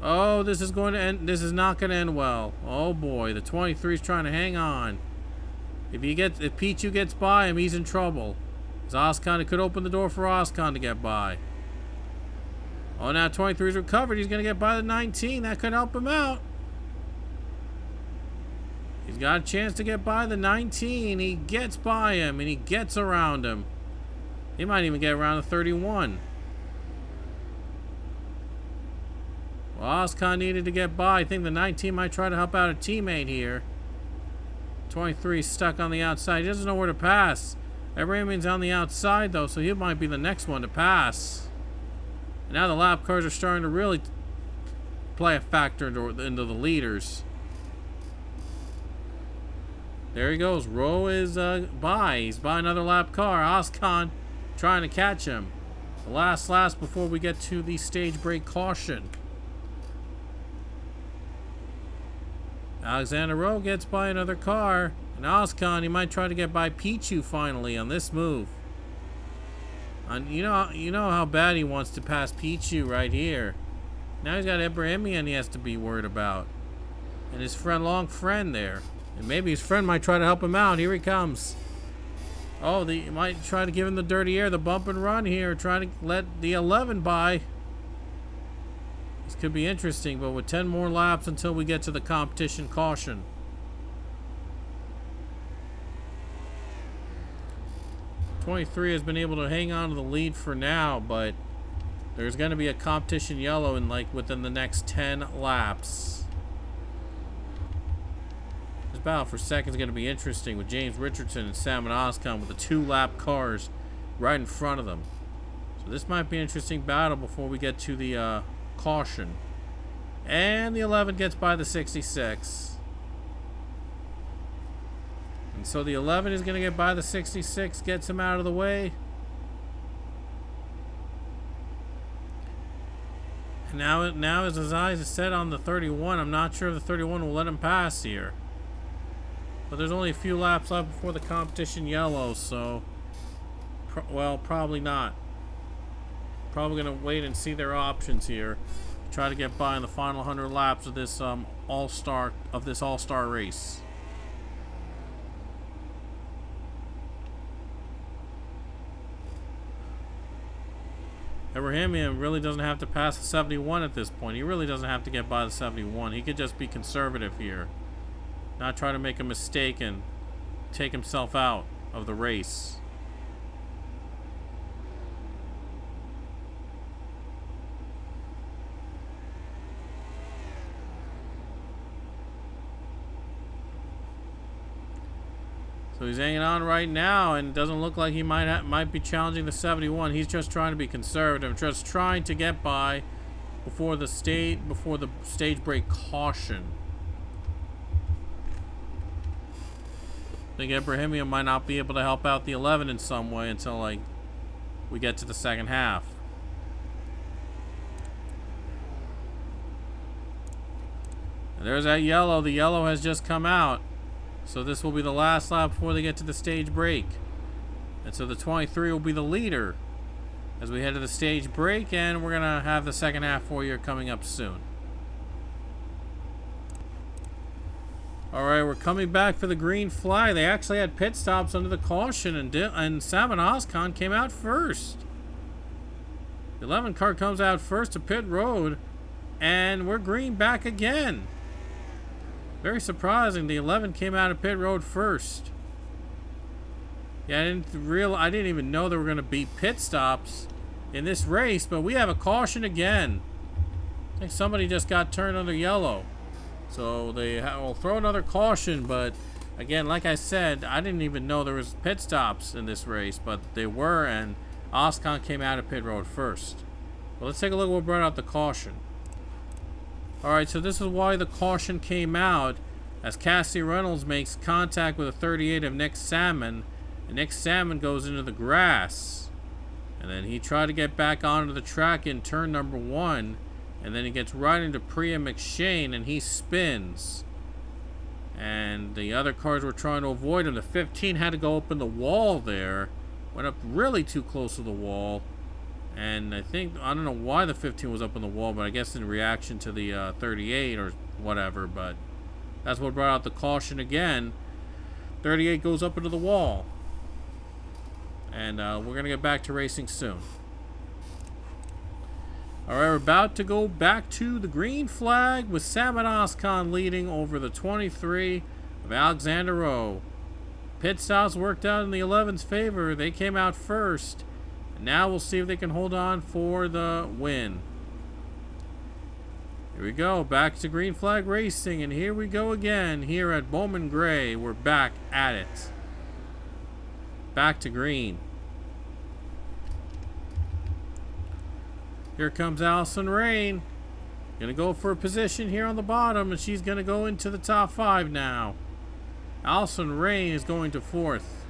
Oh, this is going to end. This is not going to end well. Oh boy, the 23 is trying to hang on. If Pichu gets by him, he's in trouble. Ozcon, it could open the door for Ozcon to get by. Oh, now 23's recovered. He's going to get by the 19. That could help him out. He's got a chance to get by the 19. He gets by him, and he gets around him. He might even get around the 31. Well, Oscon needed to get by. I think the 19 might try to help out a teammate here. 23 stuck on the outside. He doesn't know where to pass. Abrahamian's on the outside, though, so he might be the next one to pass. And now the lap cars are starting to really play a factor into the leaders. There he goes. Rowe is by. He's by another lap car. Oscon trying to catch him. The last before we get to the stage break caution. Alexander Rowe gets by another car. And Oscon, he might try to get by Pichu finally on this move. And you know how bad he wants to pass Pichu right here. Now he's got Ibrahimian he has to be worried about. And his long friend there. And maybe his friend might try to help him out. Here he comes. Oh, he might try to give him the dirty air, the bump and run here. Trying to let the 11 by. This could be interesting, but with 10 more laps until we get to the competition caution. .23 has been able to hang on to the lead for now, but there's going to be a competition yellow in within the next 10 laps. This battle for second is going to be interesting with James Richardson and Salmon Oscon with the 2-lap cars right in front of them. So this might be an interesting battle before we get to the caution. And the 11 gets by the 66. And so the 11 is going to get by the 66, gets him out of the way. And now as his eyes are set on the 31, I'm not sure if the 31 will let him pass here. But there's only a few laps left before the competition yellow, so well, probably not. Probably going to wait and see their options here. Try to get by in the final 100 laps of this all-star race. Abrahamian really doesn't have to pass the 71 at this point. He really doesn't have to get by the 71. He could just be conservative here. Not try to make a mistake and take himself out of the race. So he's hanging on right now, and it doesn't look like he might be challenging the 71. He's just trying to be conservative, just trying to get by before the stage break caution. I think Ibrahimian might not be able to help out the 11 in some way until we get to the second half. And there's that yellow. The yellow has just come out. So this will be the last lap before they get to the stage break. And so the 23 will be the leader as we head to the stage break, and we're going to have the second half for you coming up soon. Alright, we're coming back for the green flag. They actually had pit stops under the caution, and Salmon Oscon came out first. The 11 car comes out first to pit road, and we're green back again. Very surprising. The 11 came out of pit road first. Yeah, I didn't even know there were going to be pit stops in this race, but we have a caution again. I think somebody just got turned under yellow. So they will throw another caution, but again, like I said, I didn't even know there was pit stops in this race, but they were, and Oscon came out of pit road first. Well, let's take a look at what brought out the caution. Alright, so this is why the caution came out, as Cassie Reynolds makes contact with a 38 of Nick Salmon, and Nick Salmon goes into the grass. And then he tried to get back onto the track in turn number 1, and then he gets right into Priya McShane, and he spins. And the other cars were trying to avoid him. The 15 had to go up in the wall there, went up really too close to the wall. And I don't know why the 15 was up on the wall, but I guess in reaction to the 38 or whatever, but that's what brought out the caution again. 38 goes up into the wall. And we're going to get back to racing soon. Alright, we're about to go back to the green flag with Samet Oskan leading over the 23 of Alexander Rowe. Pit stops worked out in the 11's favor. They came out first. And now we'll see if they can hold on for the win. Here we go, back to green flag racing, and here we go again here at Bowman Gray. We're back at it. Back to green. Here comes Allison Rain. Gonna go for a position here on the bottom, and she's gonna go into the top 5 now. Allison Rain is going to 4th.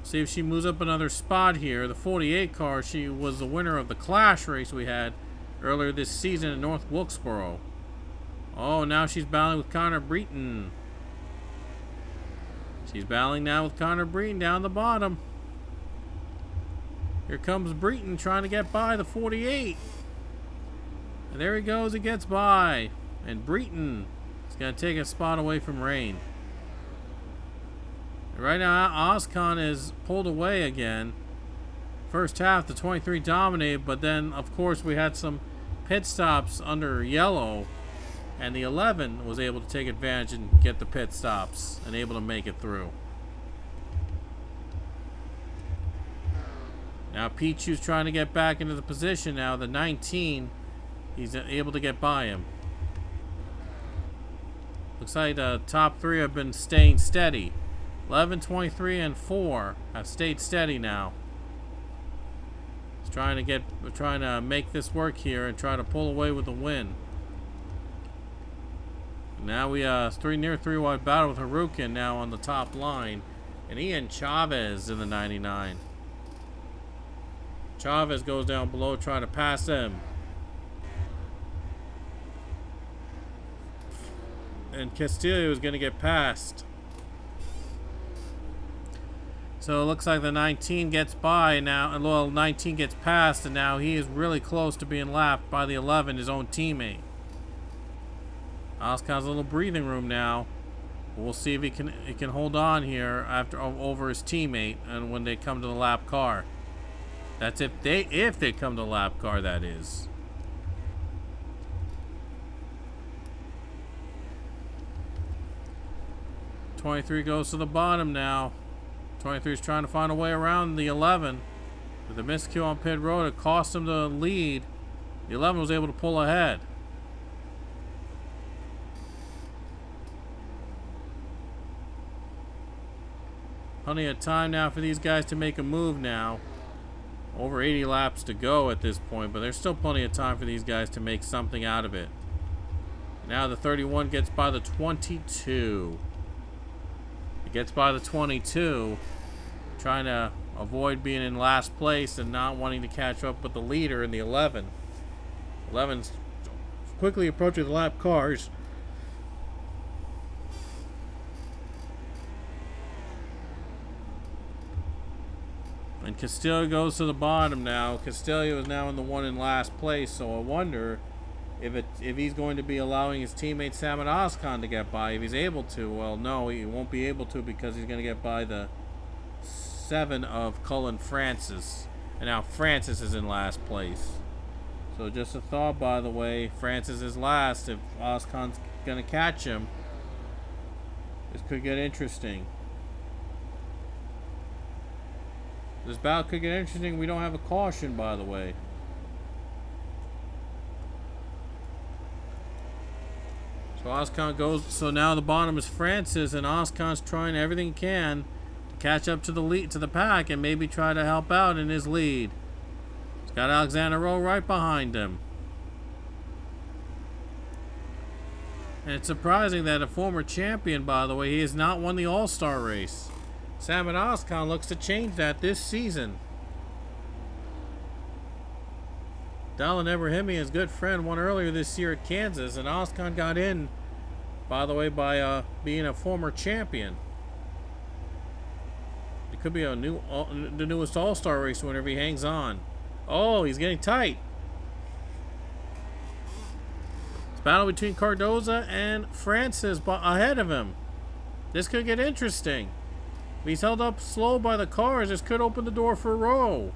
See if she moves up another spot here. The 48 car, she was the winner of the Clash race we had earlier this season in North Wilkesboro. Oh, now she's battling with Connor Breton. She's battling now with Connor Breton down the bottom. Here comes Breton trying to get by the 48. And there he goes, he gets by. And Breton is going to take a spot away from Rain. Right now, Oskan is pulled away again. First half, the 23 dominated, but then, of course, we had some pit stops under yellow. And the 11 was able to take advantage and get the pit stops and able to make it through. Now Pichu's trying to get back into the position now. The 19, he's able to get by him. Looks like the top 3 have been staying steady. 11, 23, and 4 have stayed steady now. He's trying to make this work here and try to pull away with the win. Now we near 3 wide battle with Harukin now on the top line, and Ian Chavez in the 99. Chavez goes down below trying to pass him. And Castillo is going to get passed. So it looks like the 19 gets by now. And well, 19 gets passed, and now he is really close to being lapped by the 11, his own teammate. Oskan's a little breathing room now. We'll see if he can hold on here over his teammate, and when they come to the lap car. That's if they come to the lap car, that is. .23 goes to the bottom now. 23 is trying to find a way around the 11. With the miscue on pit road, it cost him the lead. The 11 was able to pull ahead. Plenty of time now for these guys to make a move now. Over 80 laps to go at this point, but there's still plenty of time for these guys to make something out of it. Now the 31 gets by the 22. It gets by the 22, trying to avoid being in last place and not wanting to catch up with the leader in the 11. 11's quickly approaching the lap cars. And Castillo goes to the bottom now. Castillo is now in the one in last place, so I wonder if he's going to be allowing his teammate Samet Oskan to get by. If he's able to, well, no, he won't be able to because he's going to get by the 7 of Cullen Francis. And now Francis is in last place. So just a thought, by the way, Francis is last. If Oskan's going to catch him, this could get interesting. This battle could get interesting. We don't have a caution, by the way. So Oskan goes. So now the bottom is Francis, and Oskan's trying everything he can to catch up to the lead, to the pack, and maybe try to help out in his lead. He's got Alexander Rowe right behind him. And it's surprising that a former champion, by the way, he has not won the All-Star race. Samet Oskan looks to change that this season. Dallin Ebrahimi, his good friend, won earlier this year at Kansas, and Oskan got in, by the way, by being a former champion. It could be the newest All-Star race winner if he hangs on. Oh, he's getting tight. It's a battle between Cardoza and Francis ahead of him. This could get interesting. If he's held up slow by the cars, this could open the door for Rowe.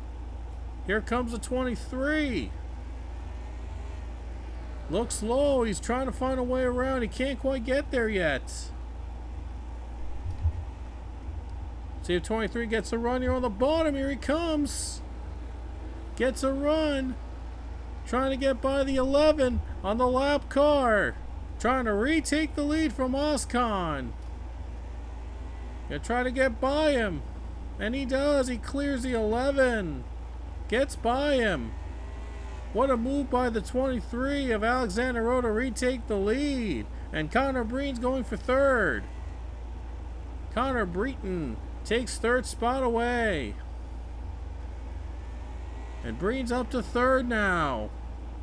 Here comes the 23. Looks low. He's trying to find a way around. He can't quite get there yet. See if 23 gets a run here on the bottom. Here he comes. Gets a run. Trying to get by the 11 on the lap car. Trying to retake the lead from Oscon. Gonna try to get by him. And he does. He clears the 11. Gets by him. What a move by the 23 of Alexander Rowe to retake the lead. And Connor Breen's going for third. Connor Breton takes third spot away. And Breen's up to third now.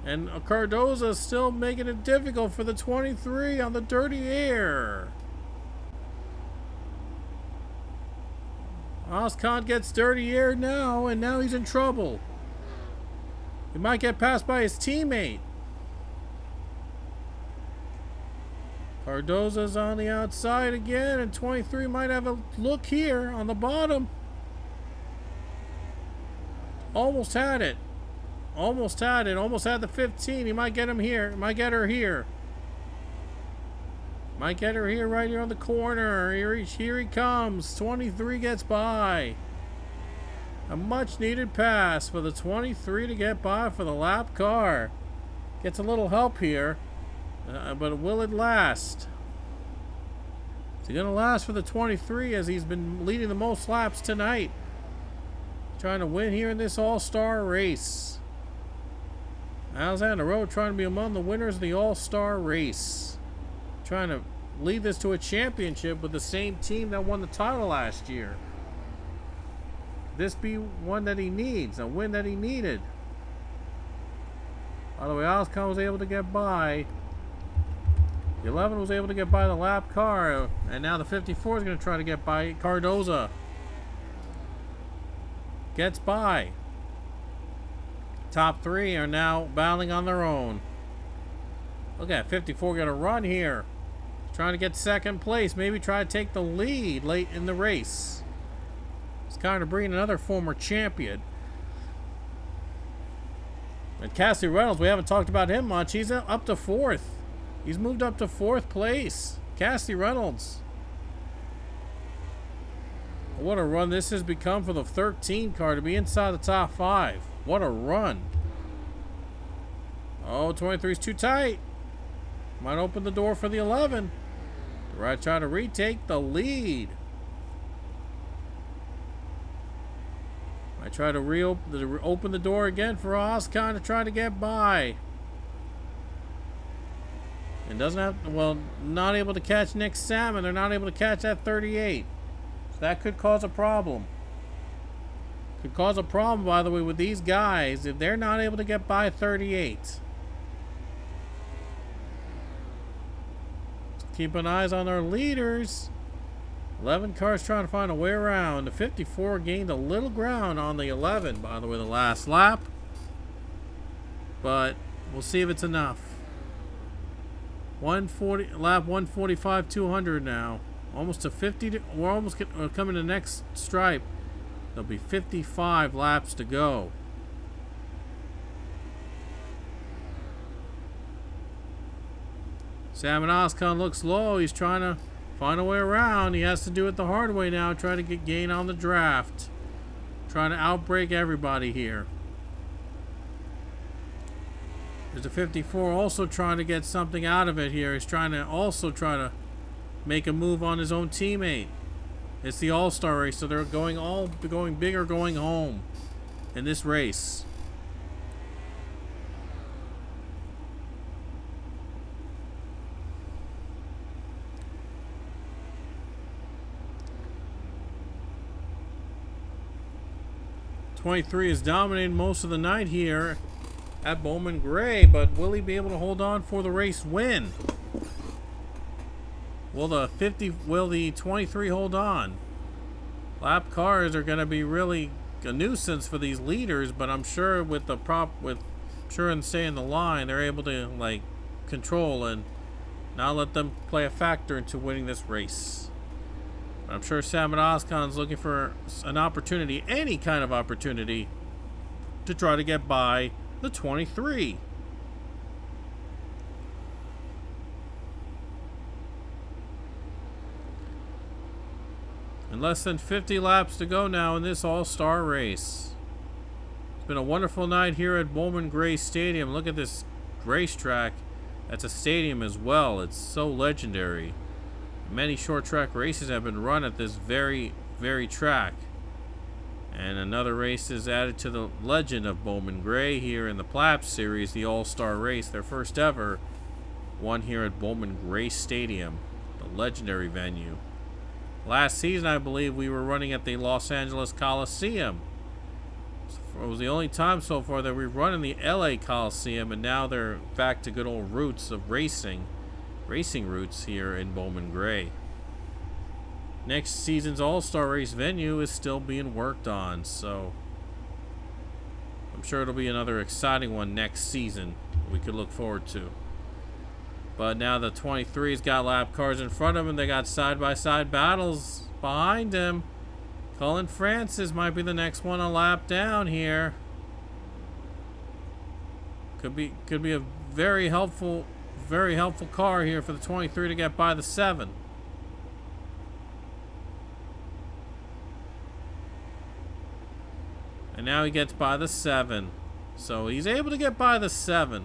And Cardoza's still making it difficult for the 23 on the dirty air. Oscon gets dirty air now, and now he's in trouble. He might get passed by his teammate. Cardoza's on the outside again, and 23 might have a look here on the bottom. Almost had it. Almost had it. Almost had the 15. He might get him here. Might get her here. Might get her here, right here on the corner. Here he comes. 23 gets by. A much needed pass for the 23 to get by for the lap car. Gets a little help here. But will it last? Is it going to last for the 23 as he's been leading the most laps tonight? Trying to win here in this all-star race. Alexander Rowe trying to be among the winners of the all-star race. Trying to lead this to a championship with the same team that won the title last year. This be one that he needs, a win that he needed. By the way, Oscon was able to get by. The 11 was able to get by the lap car, and now the 54 is going to try to get by Cardoza. Gets by. Top three are now battling on their own. Look at 54 got a run here. Trying to get second place. Maybe try to take the lead late in the race. It's kind of bringing another former champion. And Cassie Reynolds, we haven't talked about him much. He's up to fourth. He's moved up to fourth place. Cassie Reynolds. What a run this has become for the 13 car to be inside the top 5. What a run. Oh, 23's too tight. Might open the door for the 11. Right, try to retake the lead. I try to open the door again for Oscon to try to get by. And doesn't have, well, not able to catch Nick Salmon. They're not able to catch that 38. So that could cause a problem. Could cause a problem, by the way, with these guys if they're not able to get by 38. Keeping eyes on our leaders. 11 cars trying to find a way around. The 54 gained a little ground on the 11, by the way, the last lap. But we'll see if it's enough. 140 lap 145 200 now. Almost to 50. We're almost coming to the next stripe. There'll be 55 laps to go. Salmon Oscon looks low. He's trying to find a way around. He has to do it the hard way now. Try to get gain on the draft. Trying to outbrake everybody here. There's a 54 also trying to get something out of it here. He's trying to make a move on his own teammate. It's the All-Star race, so they're going big or going home in this race. .23 is dominating most of the night here at Bowman Gray, but will he be able to hold on for the race win? Will the 23 hold on? Lap cars are going to be really a nuisance for these leaders, but I'm sure with and stay in the line, they're able to like control and not let them play a factor into winning this race. I'm sure Salmon Oscon's looking for an opportunity, any kind of opportunity, to try to get by the 23. And less than 50 laps to go now in this all-star race. It's been a wonderful night here at Bowman Gray Stadium. Look at this racetrack. That's a stadium as well. It's so legendary. Many short track races have been run at this very, very track. And another race is added to the legend of Bowman Gray here in the PLABT series, the All-Star Race, their first ever one here at Bowman Gray Stadium, the legendary venue. Last season, I believe, we were running at the Los Angeles Coliseum. It was the only time so far that we've run in the LA Coliseum, and now they're back to good old roots of racing roots here in Bowman Gray. Next season's All-Star Race venue is still being worked on, so I'm sure it'll be another exciting one next season we could look forward to. But now the 23's got lap cars in front of him. They got side-by-side battles behind him. Cullen Francis might be the next one a lap down here. Could be a very helpful car here for the 23 to get by the 7. And now he gets by the 7. So he's able to get by the 7.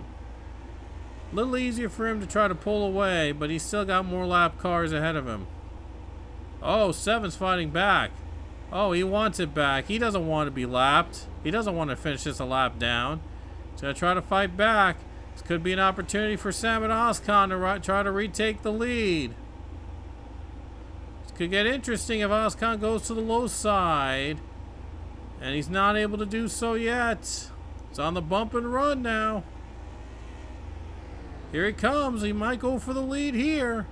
A little easier for him to try to pull away, but he's still got more lap cars ahead of him. Oh, 7's fighting back. Oh, he wants it back. He doesn't want to be lapped. He doesn't want to finish this a lap down. He's going to try to fight back. This could be an opportunity for Sam and Oscon to try to retake the lead. This could get interesting if Oscon goes to the low side. And he's not able to do so yet. It's on the bump and run now. Here he comes. He might go for the lead here.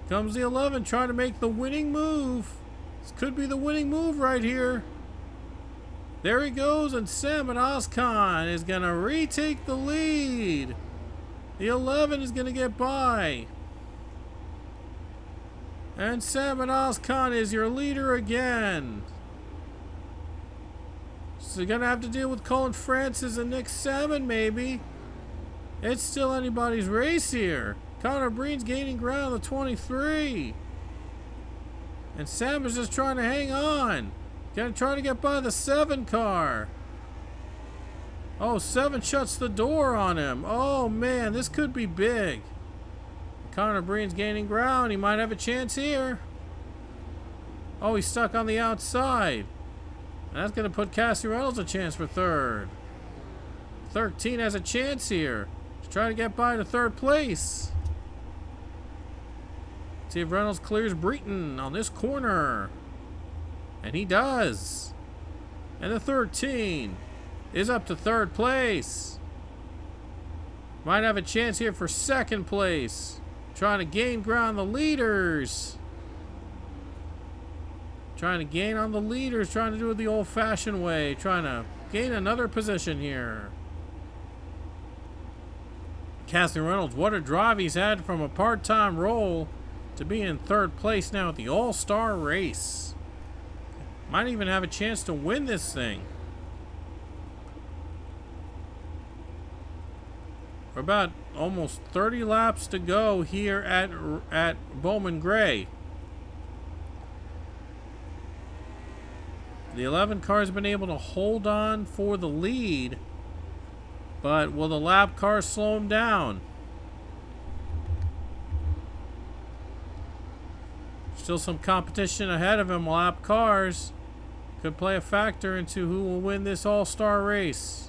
Comes the 11 trying to make the winning move. This could be the winning move right here. There he goes, and Sam and Oscon is going to retake the lead. The 11 is going to get by. And Sam and Oscon is your leader again. So you're going to have to deal with Cullen Francis and Nick Salmon, maybe. It's still anybody's race here. Connor Breen's gaining ground on the 23. And Salmon's just trying to hang on. Gonna try to get by the 7 car. Oh, 7 shuts the door on him. Oh, man, this could be big. Connor Breen's gaining ground. He might have a chance here. Oh, he's stuck on the outside. That's going to put Cassie Reynolds a chance for 3rd. 13 has a chance here. He's trying to get by to 3rd place. See if Reynolds clears Breton on this corner. And he does. And the 13 is up to 3rd place. Might have a chance here for 2nd place. Trying to gain ground on the leaders. Trying to gain on the leaders. Trying to do it the old-fashioned way. Trying to gain another position here. Cassie Reynolds, what a drive he's had from a part-time role to be in 3rd place now at the All-Star Race. Might even have a chance to win this thing. We're about almost 30 laps to go here at Bowman Gray. The 11 car's been able to hold on for the lead, but will the lap car slow him down? Still some competition ahead of him. Lap cars could play a factor into who will win this all-star race.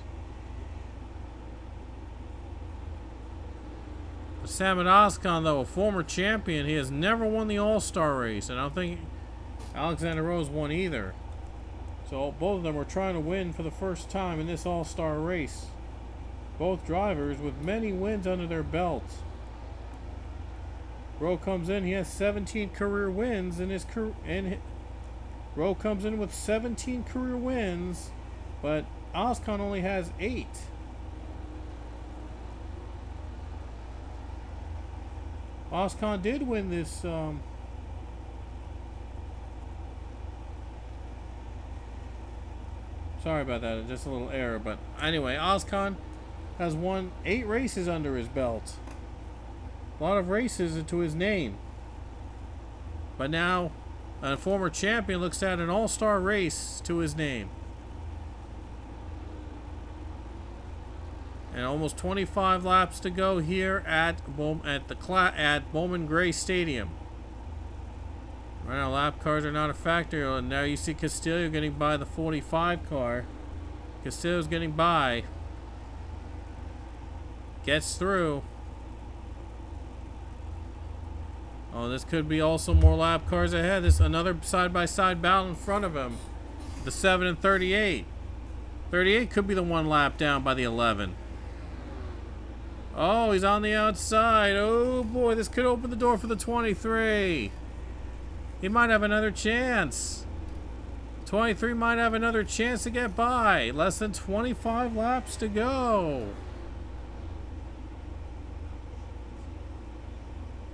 But Sam Oscon, though, a former champion, he has never won the all-star race, and I don't think Alexander Rose won either. So both of them are trying to win for the first time in this all-star race. Both drivers with many wins under their belt. Rowe comes in, he has 17 career wins in his career, and Rowe comes in with 17 career wins, but Oscon only has 8. Oscon did win this sorry about that, just a little error, but anyway, Oscon has won 8 races under his belt. A lot of races into his name. But now A former champion looks at an all-star race to his name. And almost 25 laps to go here at Bowman Gray Stadium. Right now, lap cars are not a factor. And now you see Castillo getting by the 45 car. Castillo's getting by. Gets through. Oh, this could be also more lap cars ahead. This another side-by-side battle in front of him. The 7 and 38. 38 could be the one lap down by the 11. Oh, he's on the outside. Oh boy, this could open the door for the 23. He might have another chance. 23 might have another chance to get by. Less than 25 laps to go.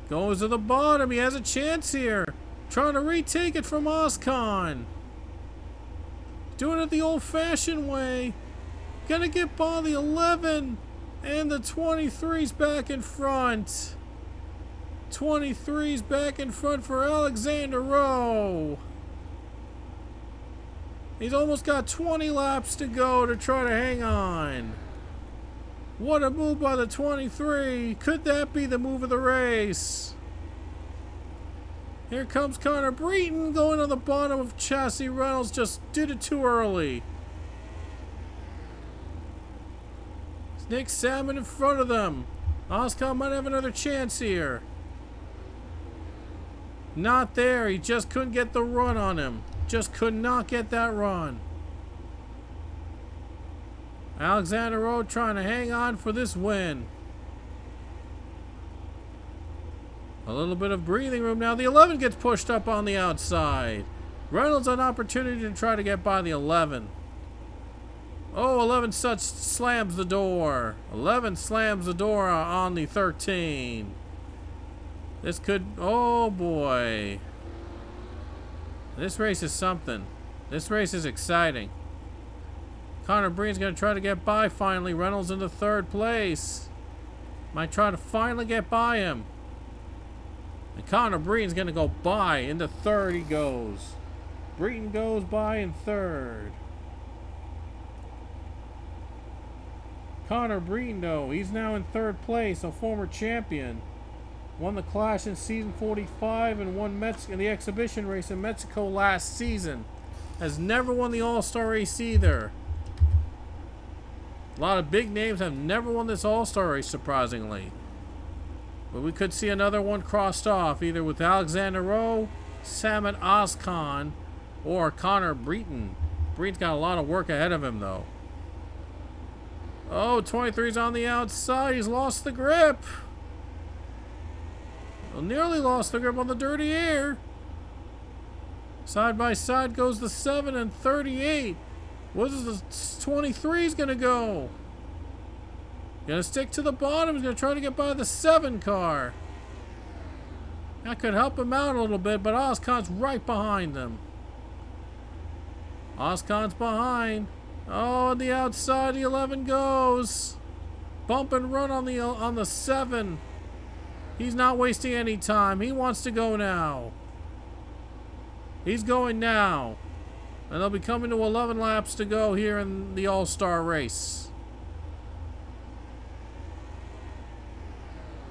Goes to the bottom. He has a chance here. Trying to retake it from Oscon. Doing it the old-fashioned way. Gonna get by the 11. And the 23's back in front. 23's back in front for Alexander Rowe. He's almost got 20 laps to go to try to hang on. What a move by the 23. Could that be the move of the race? Here comes Connor Breton going on the bottom of Chassis. Reynolds just did it too early. Nick Salmon in front of them. Oscar might have another chance here. Not there. He just couldn't get the run on him. Just could not get that run. Alexander Rowe trying to hang on for this win. A little bit of breathing room now. The 11 gets pushed up on the outside. Reynolds an opportunity to try to get by the 11. Oh, 11 slams the door. 11 slams the door on the 13. This could... Oh, boy. This race is something. This race is exciting. Connor Breen's going to try to get by finally. Reynolds into third place. Might try to finally get by him. And Connor Breen's going to go by. Into third he goes. Breton goes by in third. Connor Breton, though, he's now in third place, a former champion. Won the Clash in season 45 and won in the exhibition race in Mexico last season. Has never won the All-Star race either. A lot of big names have never won this All-Star race, surprisingly. But we could see another one crossed off, either with Alexander Rowe, Samet Oskan, or Connor Breton. Breton's got a lot of work ahead of him, though. Oh, 23's on the outside. He's lost the grip. Well, nearly lost the grip on the dirty air. Side by side goes the 7 and 38. What is the 23's going to go? Going to stick to the bottom. He's going to try to get by the 7 car. That could help him out a little bit, but Oscon's right behind them. Oscon's behind. Oh, on the outside, the 11 goes. Bump and run on the 7. He's not wasting any time. He wants to go now. He's going now. And they'll be coming to 11 laps to go here in the All-Star race.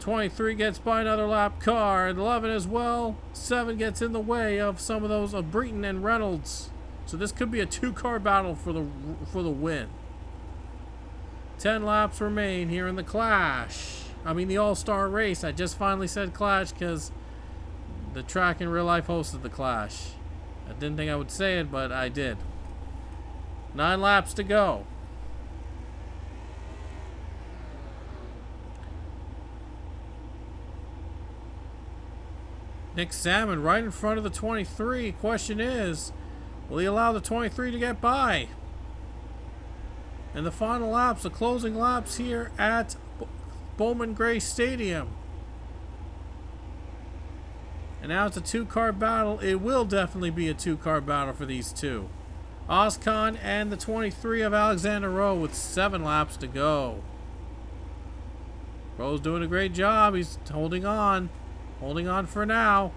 23 gets by another lap car, and 11 as well. 7 gets in the way of some of those of Breton and Reynolds. So this could be a 2-car battle for the win. 10 laps remain here in the Clash. I mean the All-Star race. I just finally said Clash because the track in real life hosted the Clash. I didn't think I would say it, but I did. 9 laps to go. Nick Salmon right in front of the 23. Question is, will he allow the 23 to get by? And the final laps, the closing laps here at Bowman Gray Stadium. And now it's a 2-car battle. It will definitely be a 2-car battle for these two. Oscon and the 23 of Alexander Rowe with 7 laps to go. Rowe's doing a great job. He's holding on. Holding on for now.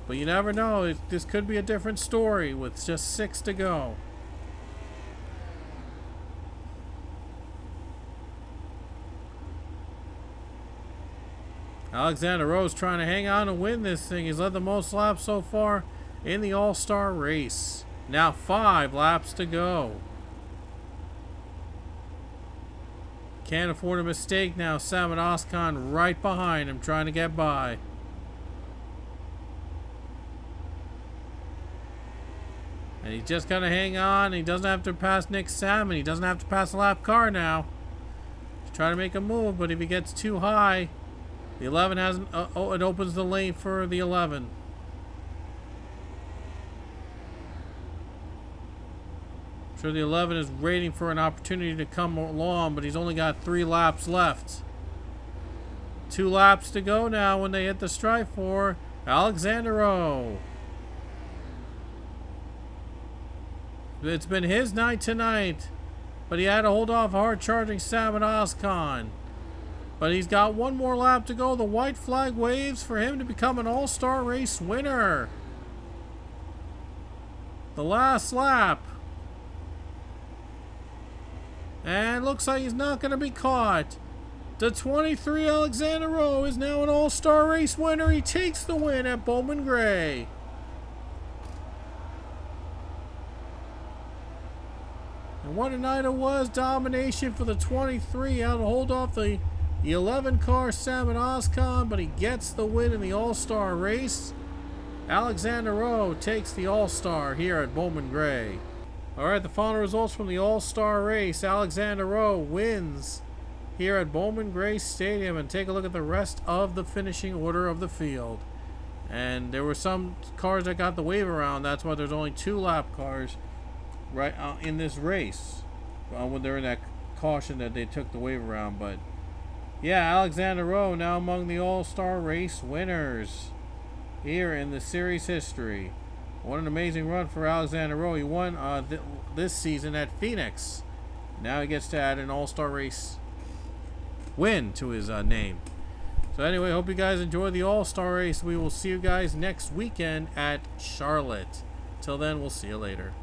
But you never know. This could be a different story with just 6 to go. Alexander Rose trying to hang on and win this thing. He's led the most laps so far in the All-Star race. Now 5 laps to go. Can't afford a mistake now. Samet Oskan right behind him trying to get by. And he's just going to hang on. He doesn't have to pass Nick Salmon. He doesn't have to pass a lap car now. He's trying to make a move, but if he gets too high, the 11 hasn't... it opens the lane for the 11. I'm sure the 11 is waiting for an opportunity to come along, but he's only got 3 laps left. 2 laps to go now when they hit the stripe for Alexander Rowe. It's been his night tonight, but he had to hold off hard-charging Samet Oskan. But he's got 1 more lap to go. The white flag waves for him to become an all-star race winner. The last lap. And looks like he's not going to be caught. The 23 Alexander Rowe is now an all-star race winner. He takes the win at Bowman Gray. And what a night it was. Domination for the 23. Out to hold off the 11 car Samet Oskan, but he gets the win in the All-Star race. Alexander Rowe takes the All-Star here at Bowman Gray. Alright, the final results from the All-Star race. Alexander Rowe wins here at Bowman Gray Stadium. And take a look at the rest of the finishing order of the field. And there were some cars that got the wave around. That's why there's only 2 lap cars right in this race when they're in that caution that they took the wave around. But yeah, Alexander Rowe now among the All-Star race winners here in the series history. What an amazing run for Alexander Rowe. He won this season at Phoenix. Now he gets to add an All-Star race win to his name. So anyway, hope you guys enjoy the All-Star race. We will see you guys next weekend at Charlotte. Till then, we'll see you later.